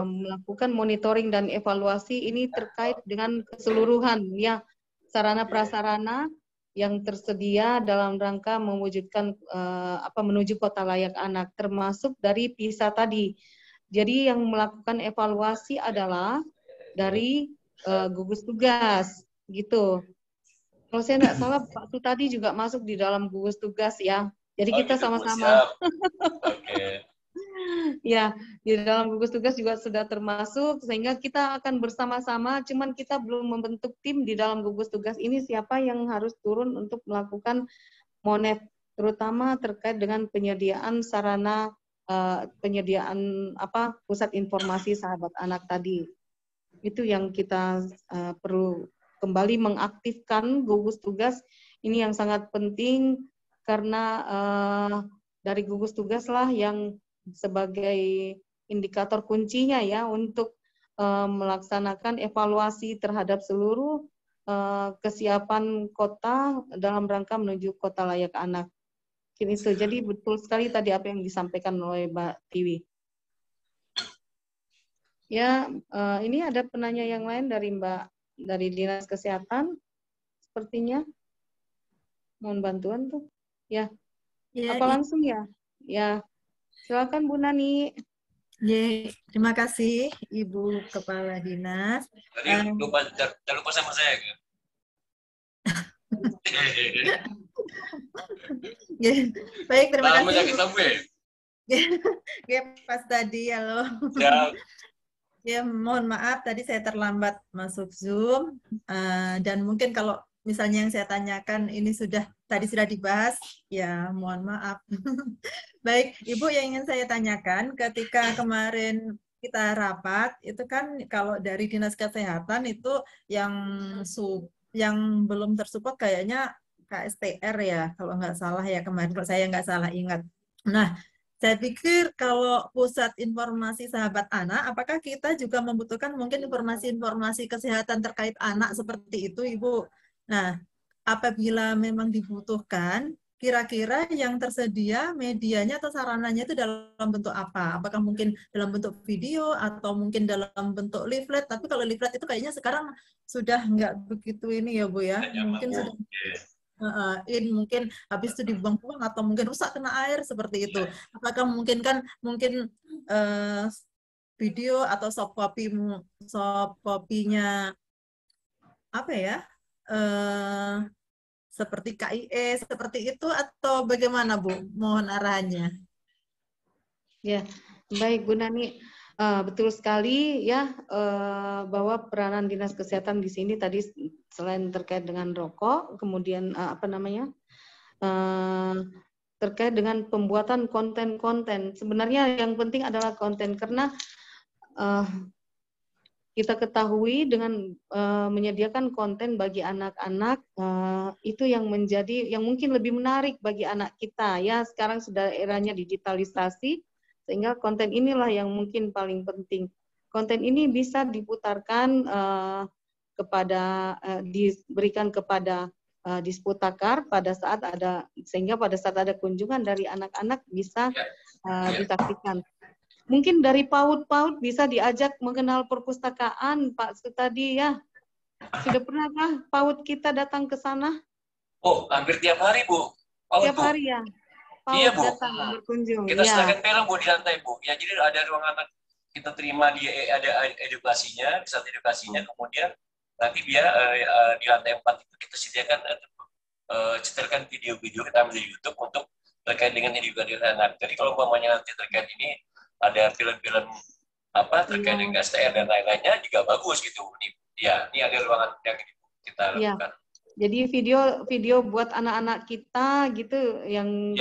melakukan monitoring dan evaluasi ini terkait dengan keseluruhan ya sarana prasarana yang tersedia dalam rangka mewujudkan menuju kota layak anak, termasuk dari PISA tadi. Jadi yang melakukan evaluasi adalah dari gugus tugas gitu. Kalau saya nggak salah Pak Sutadi juga masuk di dalam gugus tugas ya. Jadi kita sama-sama. Oke. Ya, di dalam gugus tugas juga sudah termasuk, sehingga kita akan bersama-sama, cuman kita belum membentuk tim di dalam gugus tugas ini siapa yang harus turun untuk melakukan monet, terutama terkait dengan penyediaan sarana, penyediaan pusat informasi sahabat anak tadi. Itu yang kita perlu kembali mengaktifkan gugus tugas, ini yang sangat penting, karena dari gugus tugas lah yang sebagai indikator kuncinya ya untuk melaksanakan evaluasi terhadap seluruh kesiapan kota dalam rangka menuju kota layak anak. Itu. Jadi betul sekali tadi apa yang disampaikan oleh Mbak Tiwi. Ya, ini ada penanya yang lain dari Dinas Kesehatan, sepertinya. Mohon bantuan tuh. Ya. Apa langsung ya? Ya. Silakan Bu Nani. Terima kasih Ibu Kepala Dinas. Jangan lupa sama saya. Baik, terima kasih. Pas tadi, halo. Ya, mohon maaf tadi saya terlambat masuk Zoom, dan mungkin kalau misalnya yang saya tanyakan ini tadi sudah dibahas, ya mohon maaf. Baik, Ibu, yang ingin saya tanyakan, ketika kemarin kita rapat, itu kan kalau dari Dinas Kesehatan itu yang belum tersupport kayaknya KSTR ya, kalau nggak salah ya kemarin, kalau saya nggak salah ingat. Nah, saya pikir kalau pusat informasi sahabat anak, apakah kita juga membutuhkan mungkin informasi-informasi kesehatan terkait anak seperti itu, Ibu? Nah, apabila memang dibutuhkan, kira-kira yang tersedia medianya atau sarananya itu dalam bentuk apa? Apakah mungkin dalam bentuk video atau mungkin dalam bentuk leaflet? Tapi kalau leaflet itu kayaknya sekarang sudah nggak begitu ini ya Bu ya. Mungkin sudah mungkin habis itu dibuang-buang atau mungkin rusak kena air seperti itu. Apakah mungkin video atau soft copy-nya apa ya? Seperti KIE, seperti itu atau bagaimana Bu? Mohon arahannya. Ya, baik Bu Nani. Betul sekali ya bahwa peranan Dinas Kesehatan di sini tadi selain terkait dengan rokok, kemudian terkait dengan pembuatan konten-konten. Sebenarnya yang penting adalah konten, karena kita ketahui dengan menyediakan konten bagi anak-anak itu yang mungkin lebih menarik bagi anak kita ya. Sekarang sudah eranya digitalisasi, sehingga konten inilah yang mungkin paling penting. Konten ini bisa diputarkan diberikan kepada Disputakar sehingga pada saat ada kunjungan dari anak-anak bisa disaksikan. Mungkin dari PAUD bisa diajak mengenal perpustakaan, Pak Sutadi ya. Sudah pernahkah PAUD kita datang ke sana? Oh, hampir tiap hari, Bu. Tiap hari ya? PAUD iya, Bu. datang berkunjung. Kita sediakan film, Bu, di lantai, Bu. Ya, jadi ada ruang anak kita terima, ada edukasinya, pusat edukasinya, kemudian nanti dia di lantai 4 itu kita sediakan cetarkan video-video kita ambil di YouTube untuk terkait dengan edukasi anak. Jadi kalau umpamanya nanti terkait ini ada film-film terkait dengan STR dan lain-lainnya juga bagus gitu. Ini ada ruangan yang kita lakukan. Jadi video buat anak-anak kita gitu yang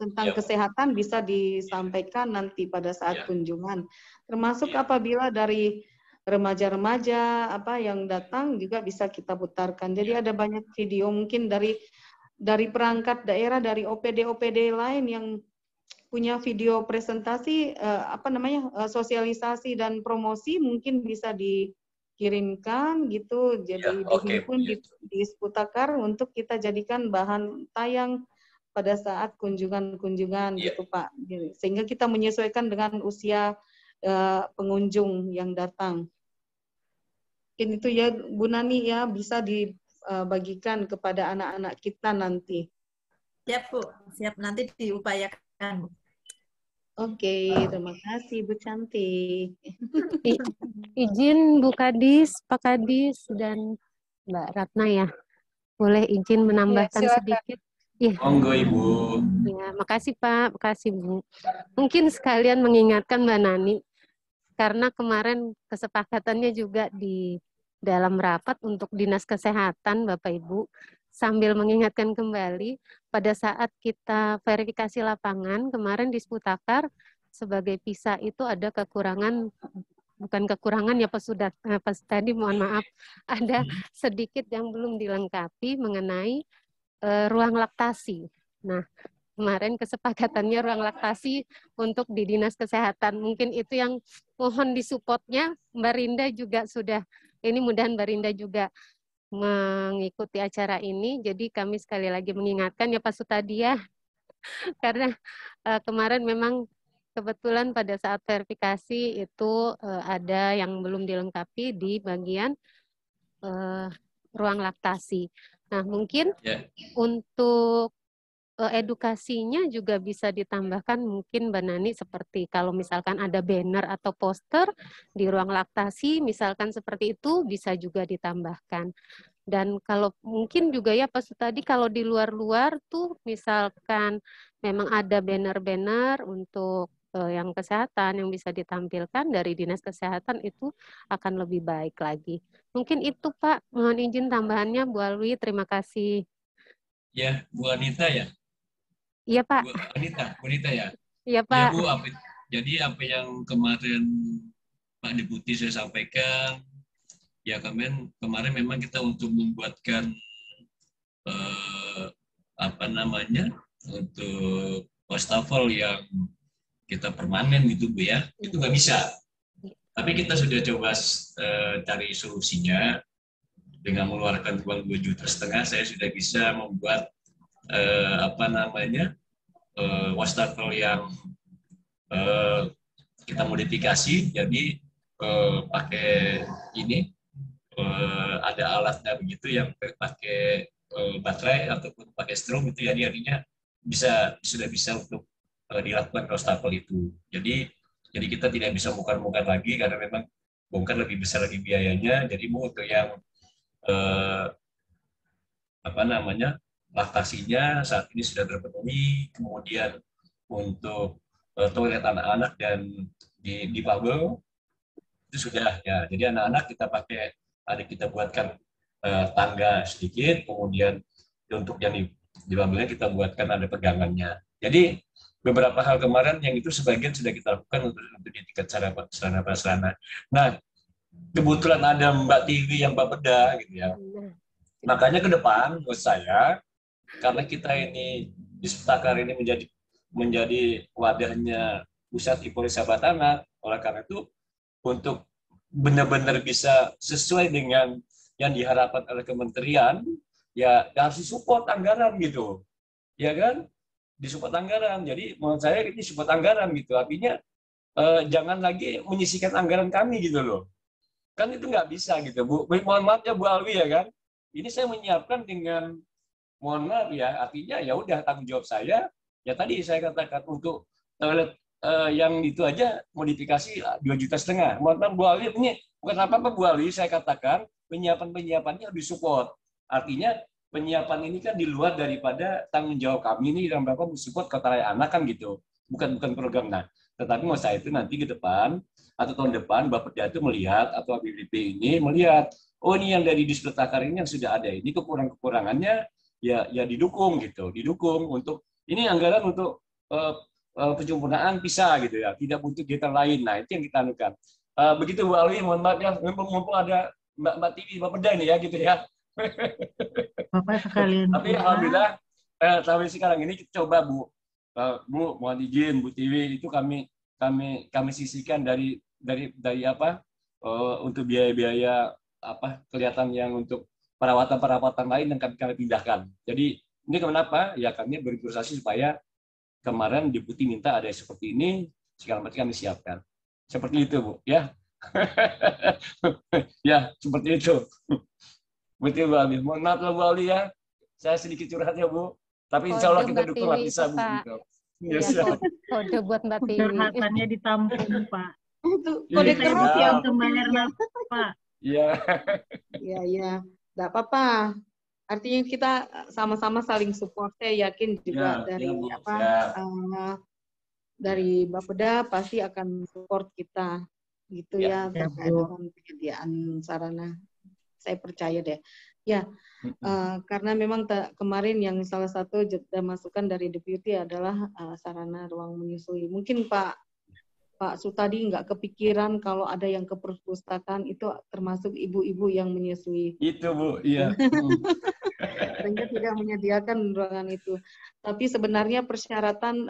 tentang kesehatan bisa disampaikan nanti pada saat kunjungan. Termasuk apabila dari remaja-remaja yang datang juga bisa kita putarkan. Jadi ada banyak video mungkin dari perangkat daerah, dari OPD lain yang punya video presentasi sosialisasi dan promosi, mungkin bisa kirimkan gitu, jadi oke, dihimpun di Sputakar untuk kita jadikan bahan tayang pada saat kunjungan-kunjungan gitu Pak. Sehingga kita menyesuaikan dengan usia pengunjung yang datang. Mungkin itu ya Bu Nani ya, bisa dibagikan kepada anak-anak kita nanti. Siap Bu, siap, nanti diupayakan Bu. Oke, terima kasih Bu Cantik. Izin Bu Kadis, Pak Kadis, dan Mbak Ratna ya. Boleh izin menambahkan sedikit? Ya. Monggo Ibu. Ya, makasih Pak, makasih Bu. Mungkin sekalian mengingatkan Mbak Nani, karena kemarin kesepakatannya juga di dalam rapat untuk Dinas Kesehatan Bapak Ibu, sambil mengingatkan kembali pada saat kita verifikasi lapangan kemarin di Sputakar sebagai PISA itu ada kekurangan, bukan kekurangan ya pas tadi mohon maaf, ada sedikit yang belum dilengkapi mengenai ruang laktasi. Nah, kemarin kesepakatannya ruang laktasi untuk di Dinas Kesehatan. Mungkin itu yang mohon disupportnya. Mbak Rinda juga sudah, ini mudahan Mbak Rinda juga mengikuti acara ini. Jadi kami sekali lagi mengingatkan ya Pak Sutadia, karena kemarin memang kebetulan pada saat verifikasi itu ada yang belum dilengkapi di bagian ruang laktasi. Nah, mungkin untuk edukasinya juga bisa ditambahkan mungkin Mbak Nani, seperti kalau misalkan ada banner atau poster di ruang laktasi, misalkan seperti itu bisa juga ditambahkan. Dan kalau mungkin juga ya Pak Sutadi, kalau di luar-luar tuh misalkan memang ada banner-banner untuk yang kesehatan yang bisa ditampilkan dari Dinas Kesehatan, itu akan lebih baik lagi. Mungkin itu Pak, mohon izin tambahannya Bu Alwi, terima kasih. Ya, Bu Anita ya? Iya Pak. Bu Anita ya? Iya Pak. Ya Bu, jadi apa yang kemarin Pak Deputi saya sampaikan, ya kemarin memang kita untuk membuatkan untuk wastafel yang kita permanen gitu Bu ya, itu nggak bisa. Tapi kita sudah coba cari solusinya dengan mengeluarkan uang 2,5 juta, saya sudah bisa membuat wastafel yang kita modifikasi, jadi pakai ini ada alatnya begitu yang pakai baterai ataupun pakai strom itu, jadi artinya sudah bisa untuk dilakukan wastafel itu. Jadi kita tidak bisa bongkar-bongkar lagi karena memang bongkar lebih besar lagi biayanya. Jadi untuk yang laktasinya saat ini sudah terpenuhi, kemudian untuk toilet anak-anak dan di bubble itu sudah ya. Jadi anak-anak kita buatkan tangga sedikit, kemudian untuk yang di bubble-nya kita buatkan ada pegangannya. Jadi beberapa hal kemarin yang itu sebagian sudah kita lakukan untuk di tingkat sarana. Nah, kebetulan ada Mbak Tiwi yang Bapeda gitu ya. Makanya ke depan menurut saya, karena kita ini di Sputakar ini menjadi wadahnya pusat impor sahabat anak, oleh karena itu untuk benar-benar bisa sesuai dengan yang diharapkan oleh kementerian, ya harus disupport anggaran gitu, ya kan? Disupport anggaran. Jadi menurut saya ini support anggaran gitu. Artinya jangan lagi menyisihkan anggaran kami gitu loh. Kan itu nggak bisa gitu Bu. Mohon maaf ya Bu Alwi ya kan. Ini saya menyiapkan dengan mohon maaf ya, artinya ya udah tanggung jawab saya. Ya tadi saya katakan untuk toilet yang itu aja modifikasi 2,5 juta. Mohon maaf Bu Alwi, ini bukan apa-apa Bu Alwi, saya katakan penyiapannya harus disupport. Artinya penyiapan ini kan di luar daripada tanggung jawab kami ini dalam rangka mensupport Kota Layak Anak kan gitu. Bukan program. Nah, tetapi mau saya itu nanti ke depan atau tahun depan Bapeda itu melihat atau ABBP ini melihat, oh ini yang dari Sputakar ini yang sudah ada ini kekurangannya ya didukung gitu. Didukung untuk ini anggaran untuk penyempurnaan PISA gitu ya. Tidak butuh kegiatan lain. Nah, itu yang kita anukan. Begitu Bu Alwi, mohon maaf ya, mumpung ada Mbak Tiwi Bapeda ini ya gitu ya. Bapak sekalian. Tapi alhamdulillah sampai sekarang ini kita coba Bu, mohon izin Bu Tiwi, itu kami sisihkan dari untuk biaya-biaya kelihatan yang untuk perawatan-perawatan lain yang kami pindahkan. Jadi ini kenapa? Ya kami berinvestasi supaya kemarin Deputi minta ada seperti ini, segala macam kami siapkan. Seperti itu, Bu. Ya, ya seperti itu. Betul, Bu Ali. Mohon maaf Bu Ali ya. Saya sedikit curhat ya, Bu. Tapi insya Allah kita dukung lah bisa, Bu. Yes, ya, kode buat Mbak Tiwi. Curhatannya ditampung, Pak. Itu kode keras ya untuk bayar Pak. Iya. Iya. Enggak apa-apa. Artinya kita sama-sama saling support. Saya yakin juga dari Bapeda pasti akan support kita gitu ya terkait dengan penyediaan sarana. Saya percaya deh. Ya, karena memang kemarin yang salah satu masukan dari Deputi adalah sarana ruang menyusui. Mungkin Pak Sutadi nggak kepikiran kalau ada yang ke perpustakaan itu termasuk ibu-ibu yang menyusui. Itu Bu, iya. Sehingga tidak menyediakan ruangan itu. Tapi sebenarnya persyaratan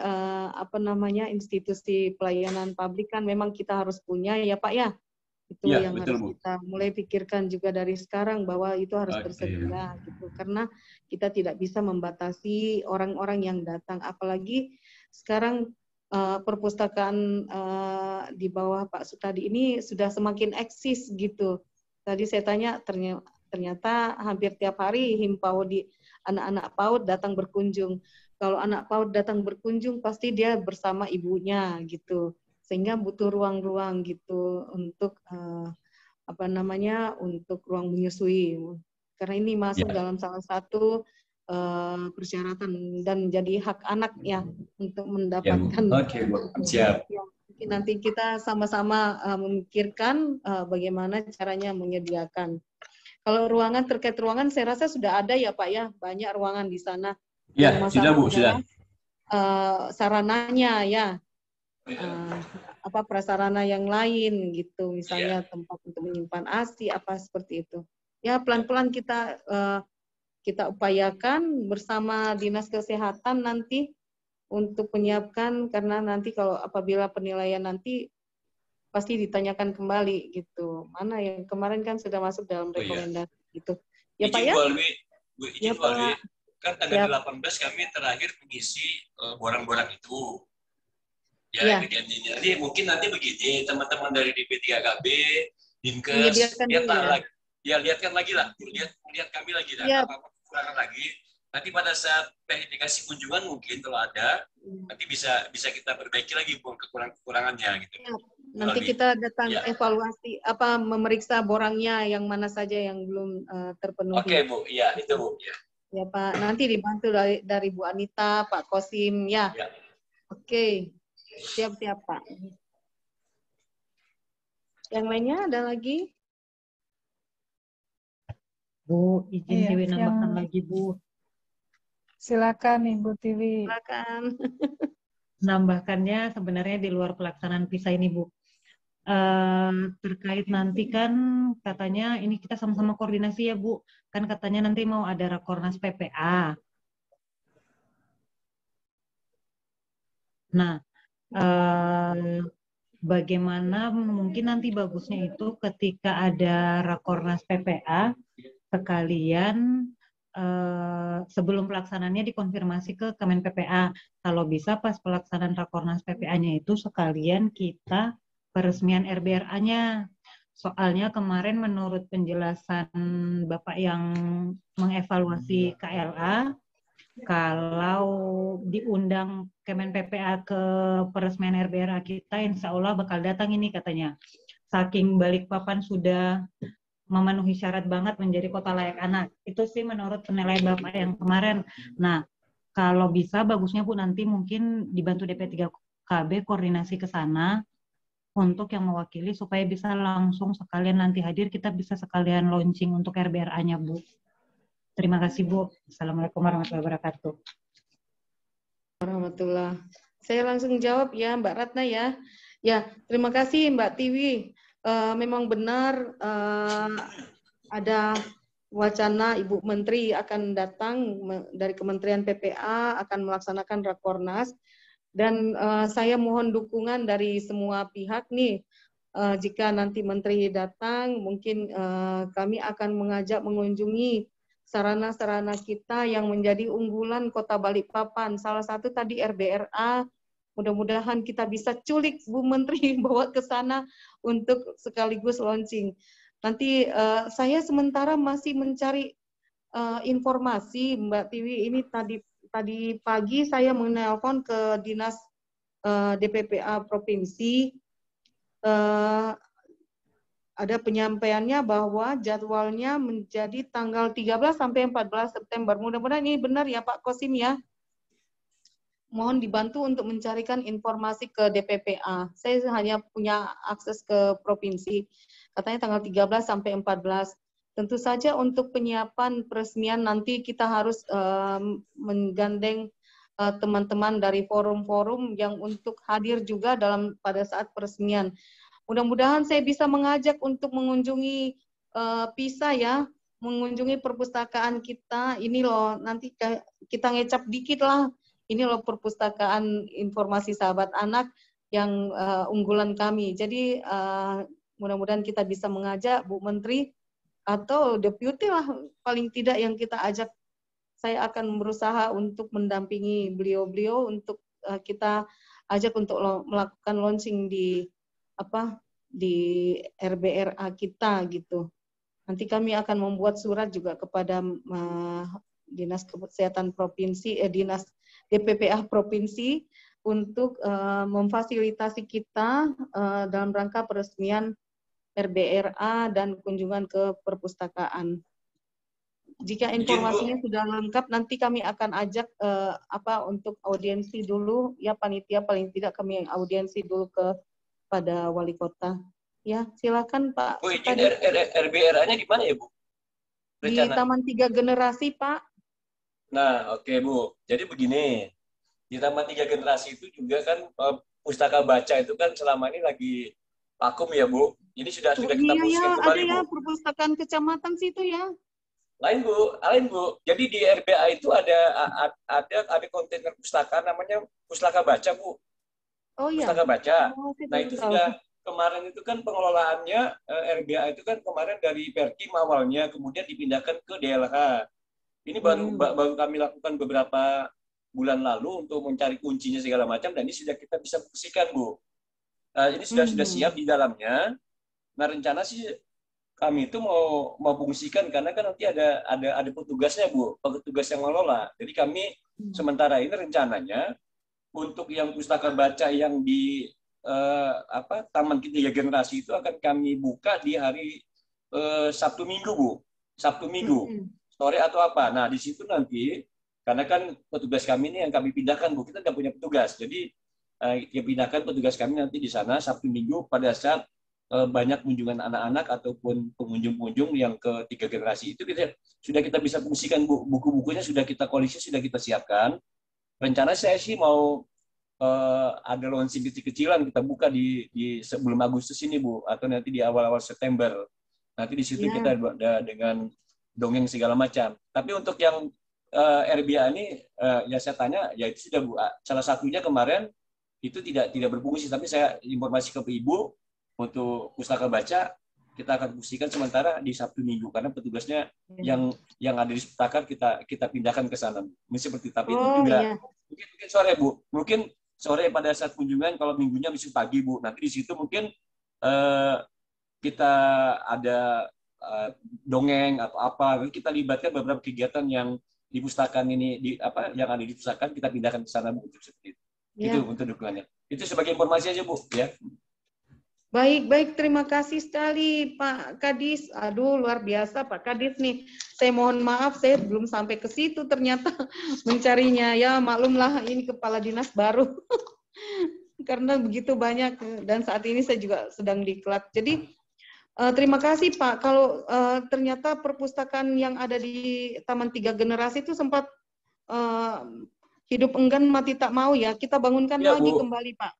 institusi pelayanan publik kan memang kita harus punya ya Pak ya. Itu ya, yang betul, harus kita mulai pikirkan juga dari sekarang bahwa itu harus tersedia gitu. Karena kita tidak bisa membatasi orang-orang yang datang, apalagi sekarang perpustakaan di bawah Pak Sutadi ini sudah semakin eksis gitu. Tadi saya tanya ternyata hampir tiap hari himpau anak-anak PAUD datang berkunjung. Kalau anak PAUD datang berkunjung pasti dia bersama ibunya gitu. Sehingga butuh ruang-ruang gitu untuk untuk ruang menyusui. Karena ini masuk dalam salah satu persyaratan dan menjadi hak anak ya untuk mendapatkan. Oke, Bu. Siap. Nanti kita sama-sama memikirkan bagaimana caranya menyediakan. Kalau ruangan, terkait ruangan saya rasa sudah ada ya Pak ya, banyak ruangan di sana. Ya, sudah Bu, sudah. Sarananya ya. Prasarana yang lain gitu, misalnya tempat untuk menyimpan ASI seperti itu. Ya pelan-pelan kita upayakan bersama Dinas Kesehatan nanti untuk menyiapkan, karena nanti apabila penilaian nanti pasti ditanyakan kembali gitu. Mana yang kemarin kan sudah masuk dalam rekomendasi gitu. Ya Pak ya? Bu, izin Bu Alwi, kan tanggal 18 kami terakhir mengisi borang-borang itu. Ya. Jadi mungkin nanti begini, teman-teman dari DP3KB, Dinkes, lihatkan lagi lah, lihat kami lagi lah, apa kekurangan lagi. Nanti pada saat verifikasi kunjungan mungkin kalau ada, nanti bisa kita perbaiki lagi kekurangannya gitu. Ya. Nanti kita datang evaluasi, memeriksa borangnya yang mana saja yang belum terpenuhi. Oke Bu, iya itu Bu. Ya Pak, nanti dibantu dari Bu Anita, Pak Kosim ya. Oke. Siap-siap Pak. Yang lainnya ada lagi? Bu, izin Tiwi nambahkan lagi Bu. Silakan Ibu Tiwi. Silakan. Nambahkannya sebenarnya di luar pelaksanaan PISA ini Bu. Terkait nanti kan katanya ini kita sama-sama koordinasi ya Bu. Kan katanya nanti mau ada Rakornas PPA. Nah, bagaimana mungkin nanti bagusnya itu ketika ada Rakornas PPA sekalian sebelum pelaksanaannya dikonfirmasi ke Kemen PPA. Kalau bisa pas pelaksanaan Rakornas PPA-nya itu sekalian kita peresmian RBRA-nya. Soalnya kemarin menurut penjelasan Bapak yang mengevaluasi KLA, kalau diundang Kemen PPA ke peresmian RBRA kita, insya Allah bakal datang ini katanya. Saking Balikpapan sudah memenuhi syarat banget menjadi kota layak anak. Itu sih menurut penilaian Bapak yang kemarin. Nah, kalau bisa bagusnya Bu nanti mungkin dibantu DP3KB koordinasi ke sana untuk yang mewakili supaya bisa langsung sekalian nanti hadir, kita bisa sekalian launching untuk RBRA-nya Bu. Terima kasih Bu. Assalamualaikum warahmatullahi wabarakatuh. Warahmatullah. Saya langsung jawab ya Mbak Ratna ya. Ya, terima kasih Mbak Tiwi. Memang benar ada wacana Ibu Menteri akan datang dari Kementerian PPA akan melaksanakan Rakornas, dan saya mohon dukungan dari semua pihak nih jika nanti Menteri datang, mungkin kami akan mengajak mengunjungi sarana-sarana kita yang menjadi unggulan Kota Balikpapan. Salah satu tadi RBRA, mudah-mudahan kita bisa culik Bu Menteri bawa ke sana untuk sekaligus launching. Nanti saya sementara masih mencari informasi, Mbak Tiwi. Ini tadi pagi saya menelpon ke Dinas DPPA Provinsi. Ada penyampaiannya bahwa jadwalnya menjadi tanggal 13 sampai 14 September. Mudah-mudahan ini benar ya Pak Kosim ya. Mohon dibantu untuk mencarikan informasi ke DPPA. Saya hanya punya akses ke provinsi. Katanya tanggal 13 sampai 14. Tentu saja untuk penyiapan peresmian nanti kita harus menggandeng teman-teman dari forum-forum yang untuk hadir juga pada saat peresmian. Mudah-mudahan saya bisa mengajak untuk mengunjungi PISA ya, mengunjungi perpustakaan kita. Ini loh, nanti kita ngecap dikit lah. Ini loh perpustakaan informasi sahabat anak yang unggulan kami. Jadi mudah-mudahan kita bisa mengajak Bu Menteri atau deputi lah paling tidak yang kita ajak. Saya akan berusaha untuk mendampingi beliau-beliau untuk kita ajak untuk melakukan launching di RBRA kita gitu. Nanti kami akan membuat surat juga kepada Dinas Kesehatan Provinsi, Dinas DPPA Provinsi untuk memfasilitasi kita dalam rangka peresmian RBRA dan kunjungan ke perpustakaan. Jika informasinya sudah lengkap, nanti kami akan ajak untuk audiensi dulu, ya panitia paling tidak kami audiensi dulu pada wali kota. Ya, silakan Pak. Bu, izin RBRA-nya di mana ya Bu? Rencana. Di Taman 3 Generasi Pak. Nah, oke Bu. Jadi begini, di Taman 3 Generasi itu juga kan pustaka baca itu kan selama ini lagi vakum ya Bu. Ini sudah kita pusingkan kembali ada ya, Bu. Perpustakaan kecamatan situ ya. Lain Bu. Jadi di RBA itu ada kontainer pustaka namanya pustaka baca Bu. Oh iya. Pustaka baca. Nah itu sudah kemarin itu kan pengelolaannya RBA itu kan kemarin dari Perkim awalnya, kemudian dipindahkan ke DLH. Ini baru kami lakukan beberapa bulan lalu untuk mencari kuncinya segala macam, dan ini sudah kita bisa fungsikan Bu. Ini sudah siap di dalamnya. Nah rencana sih kami itu mau fungsikan karena kan nanti ada petugasnya Bu, petugas yang mengelola. Jadi kami sementara ini rencananya untuk yang pustaka baca yang di Taman 3 Generasi itu akan kami buka di hari Sabtu Minggu Bu, Sabtu Minggu sore atau apa. Nah di situ nanti karena kan petugas kami ini yang kami pindahkan Bu, kita tidak punya petugas, jadi kita pindahkan petugas kami nanti di sana Sabtu Minggu pada saat banyak kunjungan anak-anak ataupun pengunjung-pengunjung yang ke 3 Generasi itu sudah kita bisa fungsikan Bu. Buku-bukunya sudah kita koleksi, sudah kita siapkan. Rencana saya sih mau ada launching kecil-kecilan kita buka di sebelum Agustus ini Bu, atau nanti di awal-awal September. Nanti di situ kita ada dengan dongeng segala macam. Tapi untuk yang RBA ini ya saya tanya, ya itu sudah Bu. Salah satunya kemarin itu tidak berfungsi, tapi saya informasi ke Ibu untuk pustaka baca kita akan fungsikan sementara di Sabtu Minggu karena petugasnya yang ada di pustaka kita pindahkan ke sana. Mungkin seperti tapi itu juga mungkin sore Bu, mungkin sore pada saat kunjungan, kalau minggunya bisa pagi Bu. Nanti di situ mungkin kita ada dongeng atau apa, kita libatkan beberapa kegiatan yang di pustakaan ini yang ada di pustakaan kita pindahkan ke sana Bu, untuk seperti itu. Itu untuk dukungannya. Itu sebagai informasi aja Bu ya. Baik, terima kasih sekali Pak Kadis. Aduh, luar biasa Pak Kadis nih. Saya mohon maaf, saya belum sampai ke situ ternyata mencarinya. Ya maklumlah, ini kepala dinas baru. Karena begitu banyak, dan saat ini saya juga sedang diklat. Jadi, terima kasih Pak. Kalau ternyata perpustakaan yang ada di Taman 3 Generasi itu sempat hidup enggan mati tak mau ya, kita bangunkan lagi Bu. Kembali Pak.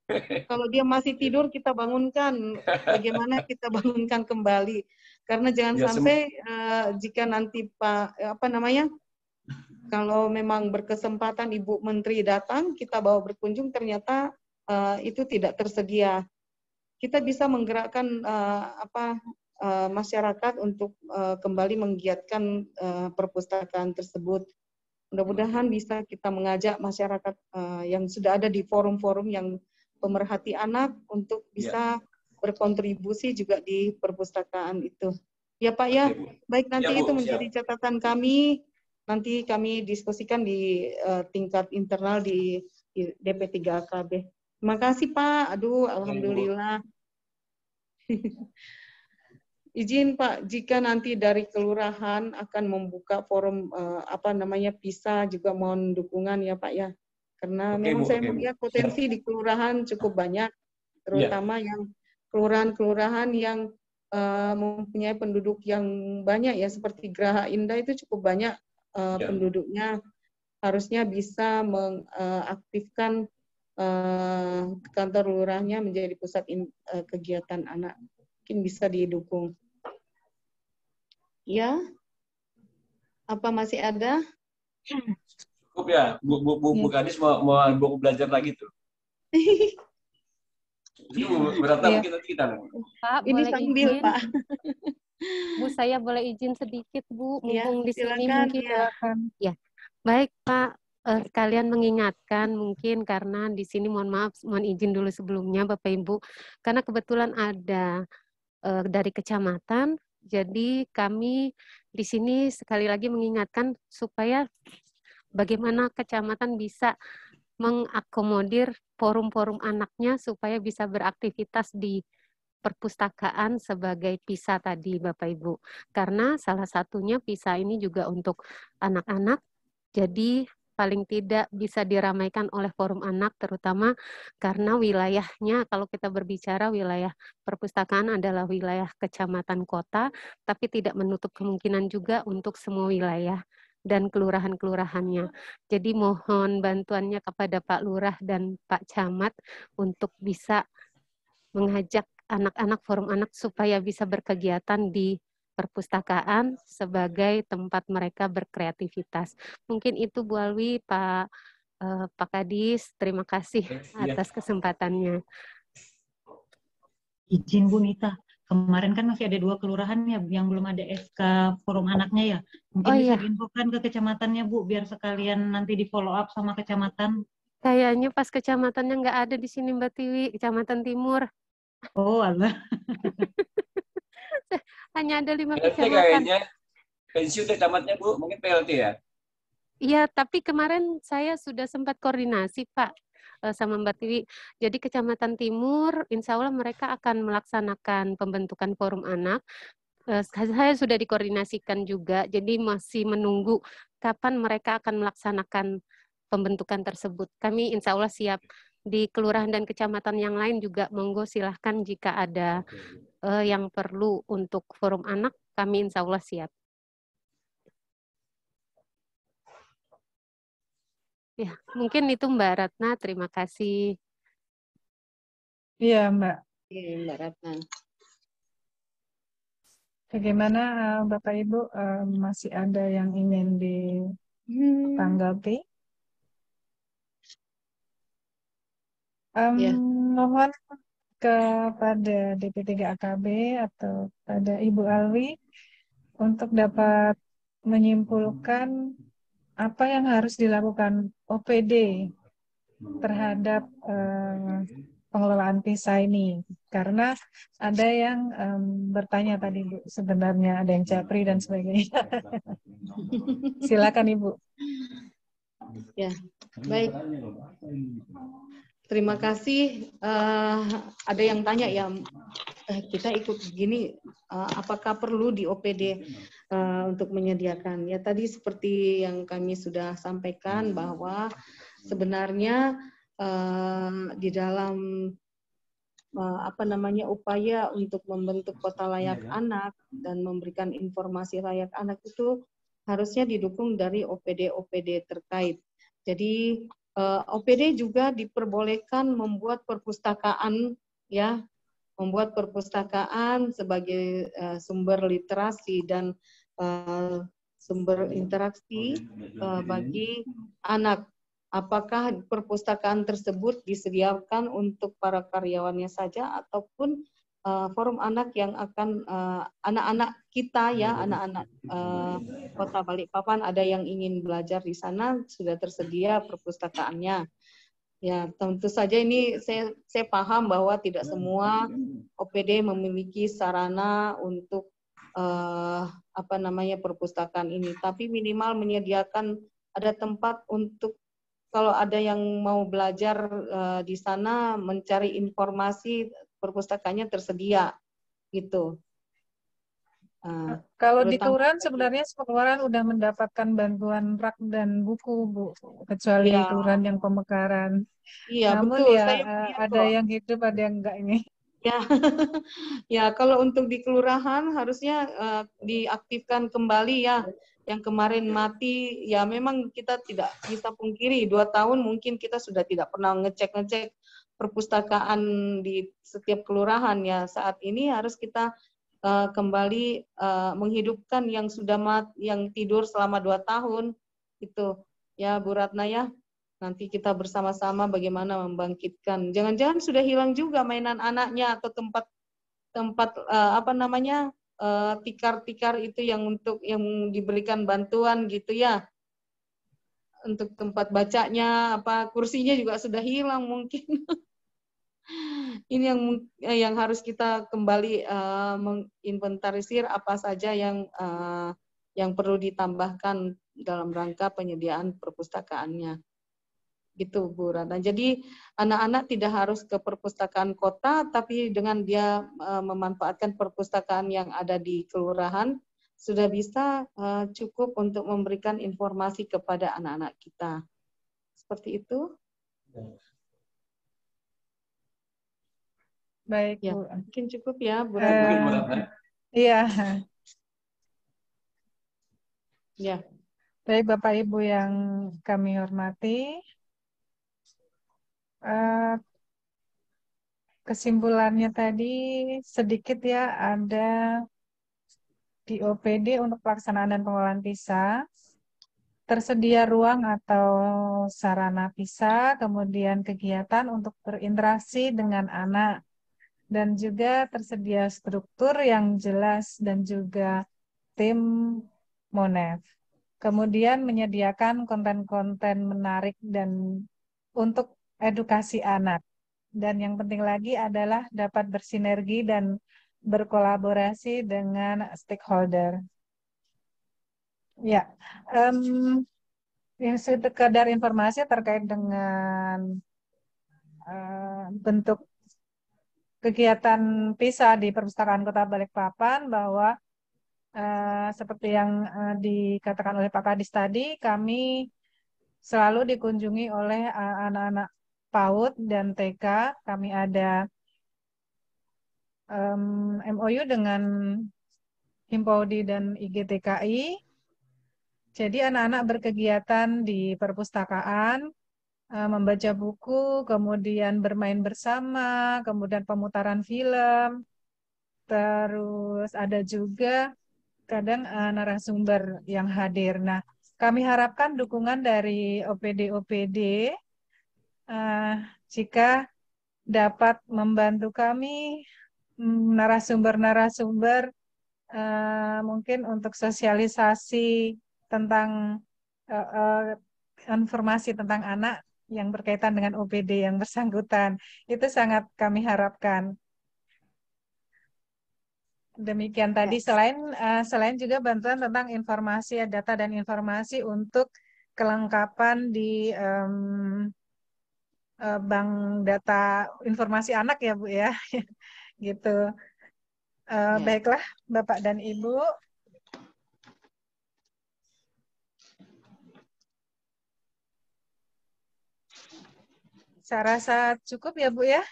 Kalau dia masih tidur kita bangunkan, bagaimana kita bangunkan kembali. Karena jangan sampai jika nanti Pak kalau memang berkesempatan Ibu Menteri datang, kita bawa berkunjung ternyata itu tidak tersedia. kita bisa menggerakkan masyarakat untuk kembali menggiatkan perpustakaan tersebut. Mudah-mudahan bisa kita mengajak masyarakat yang sudah ada di forum-forum yang pemerhati anak untuk bisa berkontribusi juga di perpustakaan itu. Ya Pak ya, baik nanti itu menjadi catatan kami. Nanti kami diskusikan di tingkat internal di DP3KB. Terima kasih Pak. Aduh, alhamdulillah. Izin Pak, jika nanti dari kelurahan akan membuka forum PISA juga mohon dukungan ya Pak ya. Karena memang saya melihat potensi di kelurahan cukup banyak, terutama yang kelurahan-kelurahan yang mempunyai penduduk yang banyak ya, seperti Geraha Indah itu cukup banyak penduduknya. Harusnya bisa mengaktifkan kantor lurahnya menjadi pusat kegiatan anak. Mungkin bisa didukung. Ya, apa masih ada? Cukup ya, Bu Kadis mau belajar lagi tuh. Itu berarti mungkin nanti kita. Pak, ini boleh sambil izin? Pak. Bu, saya boleh izin sedikit Bu, mumpung Ya, di sini silakan, mungkin. ya. Ya, baik Pak. Sekalian mengingatkan mungkin karena di sini mohon izin dulu sebelumnya Bapak Ibu, karena kebetulan ada dari kecamatan. Jadi kami di sini sekali lagi mengingatkan supaya bagaimana kecamatan bisa mengakomodir forum-forum anaknya supaya bisa beraktivitas di perpustakaan sebagai PISA tadi Bapak Ibu. Karena salah satunya PISA ini juga untuk anak-anak. Jadi paling tidak bisa diramaikan oleh forum anak, terutama karena wilayahnya, kalau kita berbicara wilayah perpustakaan adalah wilayah kecamatan kota, tapi tidak menutup kemungkinan juga untuk semua wilayah dan kelurahan-kelurahannya. Jadi mohon bantuannya kepada Pak Lurah dan Pak Camat untuk bisa mengajak anak-anak forum anak supaya bisa berkegiatan di perpustakaan sebagai tempat mereka berkreativitas. Mungkin itu Bu Alwi, Pak Kadis, terima kasih atas kesempatannya. Izin Bu Nita, kemarin kan masih ada 2 kelurahan ya yang belum ada SK forum anaknya ya. Mungkin bisa diinfokan ke kecamatannya Bu, biar sekalian nanti di follow up sama kecamatan. Kayaknya pas kecamatannya nggak ada di sini Mbak Tiwi, Kecamatan Timur. Oh Allah. Hanya ada 5 PLT kecamatan. kayaknya. Pensiun deh camatnya Bu, mungkin PLT ya? Iya, tapi kemarin saya sudah sempat koordinasi Pak sama Mbak Tiwi. Jadi Kecamatan Timur, insya Allah mereka akan melaksanakan pembentukan forum anak. Saya sudah dikoordinasikan juga, jadi masih menunggu kapan mereka akan melaksanakan pembentukan tersebut. Kami insya Allah siap. Di kelurahan dan kecamatan yang lain juga monggo silahkan jika ada yang perlu untuk forum anak, kami insya Allah siap. Ya, mungkin itu Mbak Ratna, terima kasih. Iya Mbak. Iya Mbak Ratna. Bagaimana Bapak Ibu, masih ada yang ingin ditanggapi? Mohon kepada DP3AKB atau pada Ibu Alwi untuk dapat menyimpulkan apa yang harus dilakukan OPD terhadap pengelolaan PISA ini. Karena ada yang bertanya tadi Bu, sebenarnya ada yang japri dan sebagainya. Silakan Ibu. Ya, baik. Terima kasih. Ada yang tanya ya, kita ikut gini, apakah perlu di OPD untuk menyediakan? Ya tadi seperti yang kami sudah sampaikan bahwa sebenarnya di dalam upaya untuk membentuk kota layak anak dan memberikan informasi layak anak itu harusnya didukung dari OPD-OPD terkait. Jadi OPD juga diperbolehkan membuat perpustakaan, ya, membuat perpustakaan sebagai sumber literasi dan sumber interaksi bagi anak. apakah perpustakaan tersebut disediakan untuk para karyawannya saja ataupun forum anak yang akan anak-anak kita ya, anak-anak Kota Balikpapan ada yang ingin belajar di sana, sudah tersedia perpustakaannya. Ya, tentu saja ini saya paham bahwa tidak semua OPD memiliki sarana untuk perpustakaan ini, tapi minimal menyediakan ada tempat untuk kalau ada yang mau belajar di sana mencari informasi, perpustakaannya tersedia gitu. Kalau di kelurahan sebenarnya kelurahan udah mendapatkan bantuan rak dan buku, Bu, kecuali ya, kelurahan yang pemekaran. Iya, Namun betul. ya Saya ada yang hidup, ada yang enggak ini. Ya, ya kalau untuk di kelurahan harusnya diaktifkan kembali ya. Yang kemarin mati, ya memang kita tidak bisa pungkiri 2 tahun mungkin kita sudah tidak pernah ngecek perpustakaan di setiap kelurahan ya. Saat ini harus kita kembali menghidupkan yang sudah yang tidur selama 2 tahun itu ya Bu Ratna ya. Nanti kita bersama-sama bagaimana membangkitkan. Jangan-jangan sudah hilang juga mainan anaknya atau tempat tikar-tikar itu yang diberikan bantuan gitu ya. Untuk tempat bacanya kursinya juga sudah hilang mungkin. Ini yang harus kita kembali menginventarisir apa saja yang perlu ditambahkan dalam rangka penyediaan perpustakaannya. Gitu Bu Ratna. Jadi anak-anak tidak harus ke perpustakaan kota, tapi dengan dia memanfaatkan perpustakaan yang ada di kelurahan, sudah bisa cukup untuk memberikan informasi kepada anak-anak kita. Seperti itu. Baik, ya, Bu. mungkin cukup ya, Bu Ratna. Iya. Ya. Baik, Bapak Ibu yang kami hormati, kesimpulannya tadi sedikit ya, ada di OPD untuk pelaksanaan dan pengolahan PISA, tersedia ruang atau sarana PISA, kemudian kegiatan untuk berinteraksi dengan anak, dan juga tersedia struktur yang jelas dan juga tim MONEF. Kemudian menyediakan konten-konten menarik dan untuk edukasi anak. Dan yang penting lagi adalah dapat bersinergi dan berkolaborasi dengan stakeholder. Ya, yang sekedar informasi terkait dengan bentuk kegiatan PISA di Perpustakaan Kota Balikpapan bahwa seperti yang dikatakan oleh Pak Kadis tadi, kami selalu dikunjungi oleh anak-anak PAUD dan TK. Kami ada MOU dengan Himpodi dan IGTKI. Jadi anak-anak berkegiatan di perpustakaan, membaca buku, kemudian bermain bersama, kemudian pemutaran film, terus ada juga kadang narasumber yang hadir. Nah, kami harapkan dukungan dari OPD-OPD jika dapat membantu kami narasumber-narasumber mungkin untuk sosialisasi tentang informasi tentang anak yang berkaitan dengan OPD yang bersangkutan. Itu sangat kami harapkan. Demikian tadi, selain juga bantuan tentang informasi, data dan informasi untuk kelengkapan di bank data informasi anak ya Bu ya, gitu. Baiklah Bapak dan Ibu. Saya rasa cukup ya Bu ya,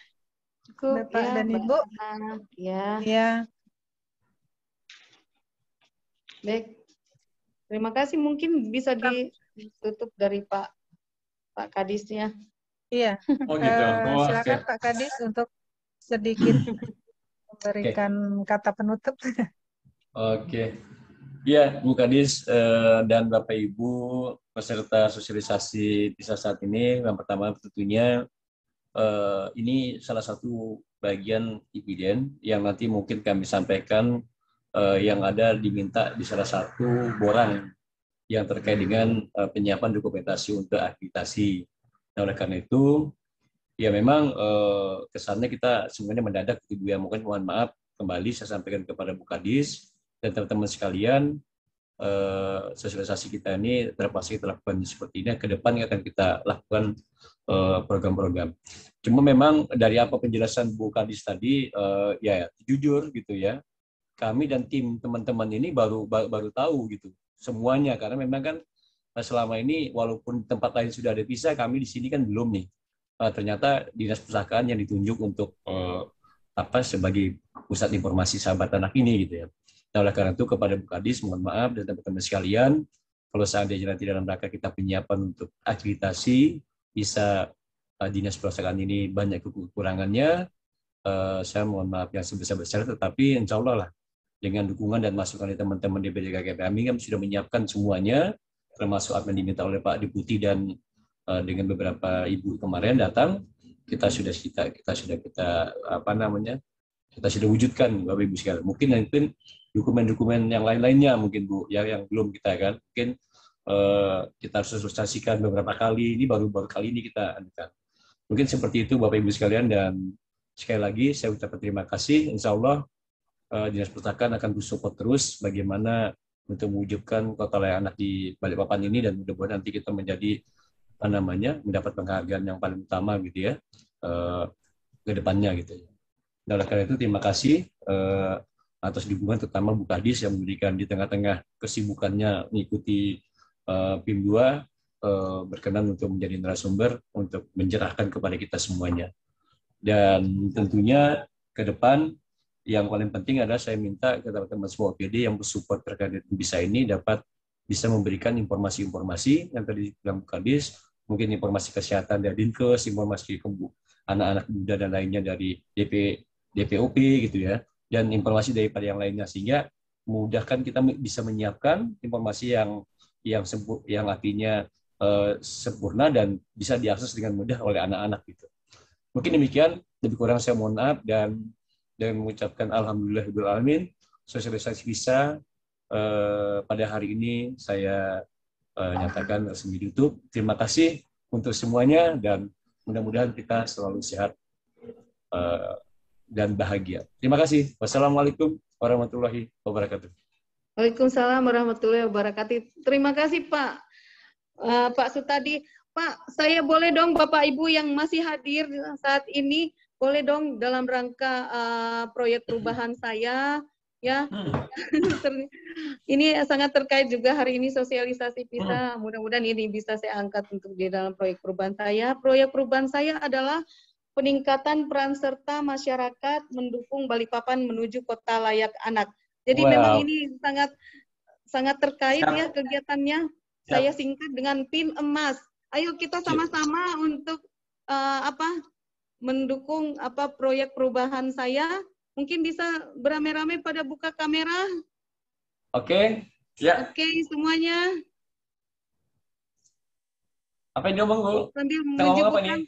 cukup Bapak ya, dan Ibu. Ya. Baik, terima kasih. Mungkin bisa ditutup dari Pak Kadisnya. Iya, silakan Pak Kadis untuk sedikit memberikan kata penutup. Oke. Ya, Bu Kadis dan Bapak Ibu peserta sosialisasi bisa saat ini, yang pertama tentunya ini salah satu bagian dividen yang nanti mungkin kami sampaikan yang ada diminta di salah satu borang yang terkait dengan penyiapan dokumentasi untuk akreditasi. Nah, oleh karena itu, ya memang kesannya kita semuanya mendadak, Ibu ya. Mungkin mohon maaf kembali saya sampaikan kepada Bu Kadis dan teman-teman sekalian, sosialisasi kita ini terpaksa kita lakukan seperti ini. Ke depan akan kita lakukan program-program. Cuma memang dari apa penjelasan Bu Kadis tadi, ya jujur gitu ya, kami dan tim teman-teman ini baru tahu gitu semuanya, karena memang kan selama ini walaupun tempat lain sudah ada visa, kami di sini kan belum nih. Ternyata Dinas Pustakaan yang ditunjuk untuk sebagai pusat informasi sahabat anak ini gitu ya. Nah, oleh karena itu kepada Bu Kadis mohon maaf dan teman-teman sekalian, kalau seandainya nanti dalam rangka kita penyiapan untuk akreditasi bisa Dinas Pustakaan ini banyak kekurangannya, saya mohon maaf yang sebesar-besarnya, tetapi insya Allah lah dengan dukungan dan masukan dari teman-teman DPD KKP kami kan sudah menyiapkan semuanya, termasuk apa yang diminta oleh Pak Deputi dan dengan beberapa ibu kemarin datang, kita sudah wujudkan Bapak Ibu sekalian. Mungkin dokumen-dokumen yang lain-lainnya mungkin Bu yang belum kita kan mungkin kita harus sosialisasikan beberapa kali, ini baru kali ini kita anukan. Mungkin seperti itu Bapak Ibu sekalian, dan sekali lagi saya ucapkan terima kasih. Insya Allah Dinas Pustakaan akan support terus bagaimana untuk mewujudkan kota layak anak di Balikpapan ini, dan mudah-mudahan nanti kita menjadi mendapat penghargaan yang paling utama gitu ya ke depannya gitu ya. Nah, oleh karena itu terima kasih atas dukungan terutama Bu Kadis yang memberikan di tengah-tengah kesibukannya mengikuti PIM 2 berkenan untuk menjadi narasumber untuk mencerahkan kepada kita semuanya. Dan tentunya ke depan yang paling penting adalah saya minta ke teman-teman semua OPD yang bersupport terkait bisa ini bisa memberikan informasi-informasi yang tadi bilang Bu Kadis, mungkin informasi kesehatan dari Dinkes, informasi anak-anak muda dan lainnya dari DPOP gitu ya, dan informasi daripada yang lainnya, sehingga memudahkan kita bisa menyiapkan informasi yang artinya sempurna dan bisa diakses dengan mudah oleh anak-anak gitu. Mungkin demikian, lebih kurang saya mohon maaf dan mengucapkan alhamdulillahirabbil sosialisasi bisa pada hari ini saya nyatakan resmi ditutup. Terima kasih untuk semuanya dan mudah-mudahan kita selalu sehat dan bahagia. Terima kasih. Wassalamualaikum warahmatullahi wabarakatuh. Waalaikumsalam warahmatullahi wabarakatuh. Terima kasih Pak Sutadi. Pak, saya boleh dong Bapak Ibu yang masih hadir saat ini, boleh dong dalam rangka proyek perubahan saya, ya. Ini sangat terkait juga hari ini sosialisasi PISA. Mudah-mudahan ini bisa saya angkat untuk di dalam proyek perubahan saya. Proyek perubahan saya adalah peningkatan peran serta masyarakat mendukung Balikpapan menuju kota layak anak. Jadi memang ini sangat terkait ya kegiatannya. Saya singkat dengan PIM Emas. Ayo kita sama-sama untuk mendukung proyek perubahan saya. Mungkin bisa beramai-ramai pada buka kamera. Oke, ya. Oke, semuanya. Apa yang diomong, Bu? Sambil menyebutkan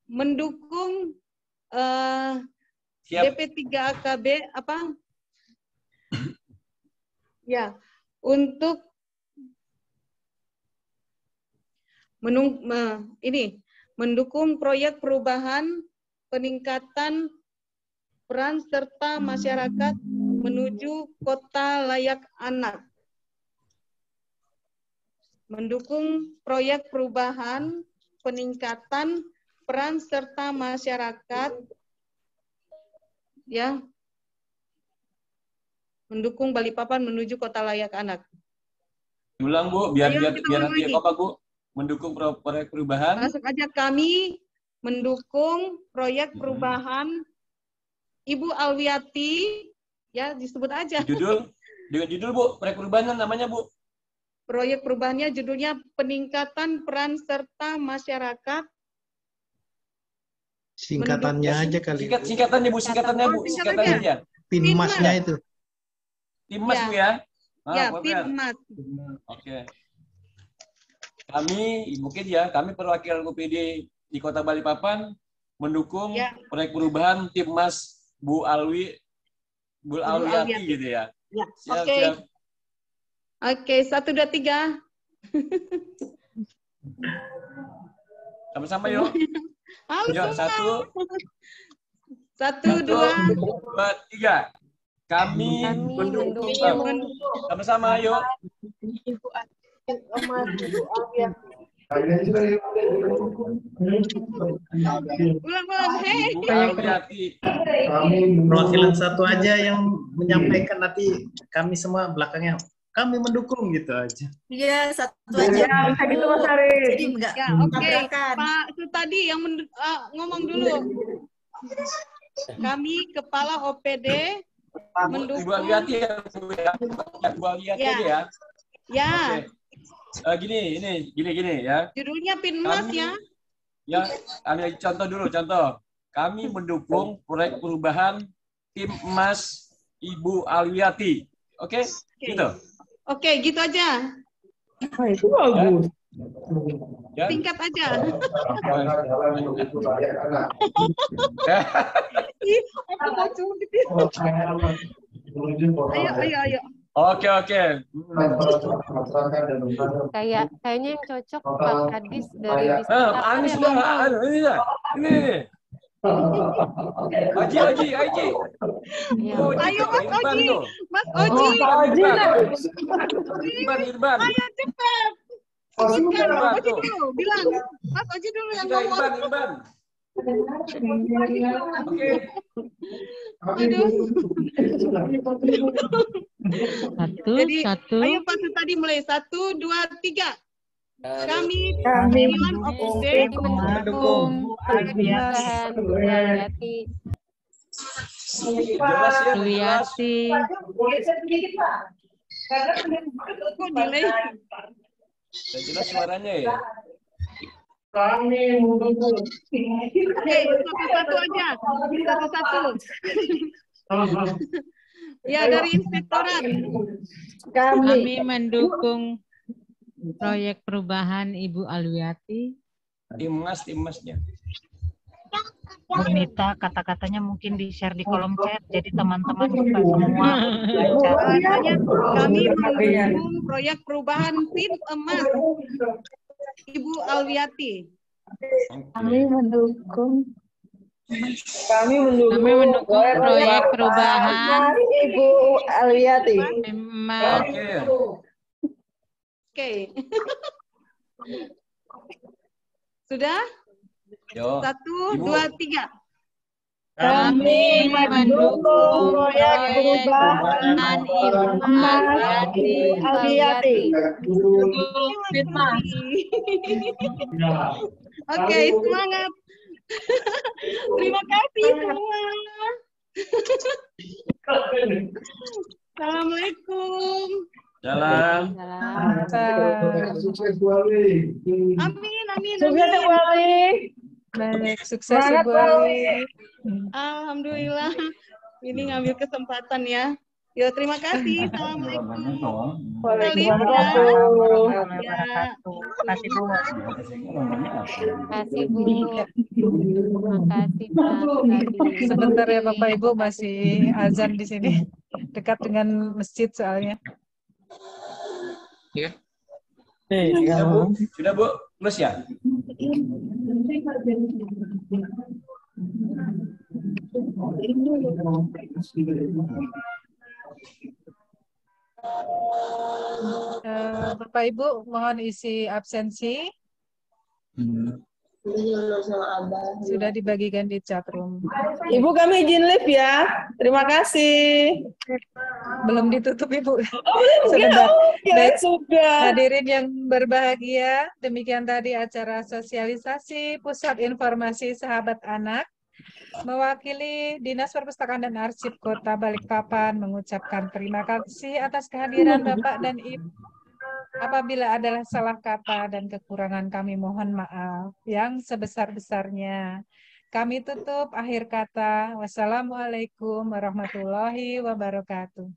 mendukung DP3AKB ya, untuk mendukung proyek perubahan peningkatan peran serta masyarakat menuju kota layak anak. Mendukung proyek perubahan peningkatan peran serta masyarakat ya, mendukung Balikpapan menuju kota layak anak. Ulang Bu, biar nanti apa Bu? Mendukung proyek perubahan. Masuk aja, kami mendukung proyek perubahan Ibu Alwiati, ya disebut aja. Dengan judul Bu, proyek perubahan namanya Bu. Proyek perubahannya judulnya peningkatan peran serta masyarakat. Singkatannya aja kali. Singkatannya Bu, singkatannya. Pinmasnya itu. Pinmas Bu ya. Ya, Pak PIN Fer. emas. Oke. Kami, mungkin ya, kami perwakilan UPD di Kota Balikpapan mendukung Ya. proyek perubahan tim Mas Bu Alwiati gitu ya. Ya, Siap, oke. siap. Oke, 1, 2, 3. Sama-sama yuk. Halo Yuk, semua. 1, 1, 2. 2, 3. Kami mendukung. Sama-sama yuk. Ulang-ulang. Hei. Bu Alwiati. Perwakilan satu aja yang menyampaikan, nanti kami semua belakangnya kami mendukung gitu aja. Iya, satu aja. Ya, bisa gitu Mas Ari. Jadi enggak Ya, oke. tabrakan. Pak Sutadi yang ngomong dulu. Kami Kepala OPD Ibu mendukung. Alwiati ya, Bu ya. Bu Alwiati Ya. aja ya. Ya, Oke. Gini ya. judulnya PIN emas Kami- ya. Ya, ambil contoh dulu, contoh. Kami mendukung proyek perubahan tim emas Ibu Alwiati. Oke? Gitu. Oke, gitu aja. Itu bagus. Ya. Singkat aja. Ya. Ih, aku mau cubit. Ayo. Oke. Kayaknya yang cocok Pak Kadis dari Disnaker Anis ya, Bang. ini. Haji. Iya. Oh, Ayo Mas Irban Oji. tuh. Mas Oji. Irban. Ayo cepat. Sebutkan Mas Oji dulu. Bilang. Mas Oji dulu yang Sudah, ngomong. Irban. Oke. Jadi, ayo Pak Sutadi mulai. 1, 2, 3. Kami pimpinan OPD mendukung Perubahan Bu Alwiati. Jelas ya, jelas. Kok delay? Dan jelas suaranya ya. Kami mendukung. Oke, satu-satu aja. Satu-satu. Ya, dari inspektorat. Kami mendukung proyek perubahan Ibu Alwiati. Tim emasnya. Bu Nita, kata-katanya mungkin di-share di kolom chat, jadi teman-teman bisa semua baca. Kami mendukung proyek perubahan PIN emas Ibu Alwiati. Kami mendukung proyek perubahan Ibu Alwiati. Emas. Oke. Sudah? Yo. 1, 2, 3. Kami mendukung proyek perubahan Ibu Alwiati. Oke, semangat. Terima kasih semua. Assalamualaikum. Jalan. Sukses Wali. Amin. Sukses Wali. Baik, sukses Ibu Ali. Alhamdulillah. Ini ngambil kesempatan ya. Yo, terima kasih. Assalamualaikum. Waalaikumsalam warahmatullahi wabarakatuh. Kasih Bu. Kasih Bu. Makasih Pak. Sebentar ya Bapak Ibu, masih azan di sini. Dekat dengan masjid soalnya. Ya. Sudah Bu, plus ya? Bapak Ibu mohon isi absensi. Sudah dibagikan di chat room. Ibu kami izin live ya. Terima kasih. Belum ditutup Ibu. Sebentar. Baik, sudah. hadirin yang berbahagia, demikian tadi acara sosialisasi Pusat Informasi Sahabat Anak. Mewakili Dinas Perpustakaan dan Arsip Kota Balikpapan mengucapkan terima kasih atas kehadiran Bapak dan Ibu. Apabila adalah salah kata dan kekurangan kami mohon maaf yang sebesar-besarnya. Kami tutup akhir kata. Wassalamualaikum warahmatullahi wabarakatuh.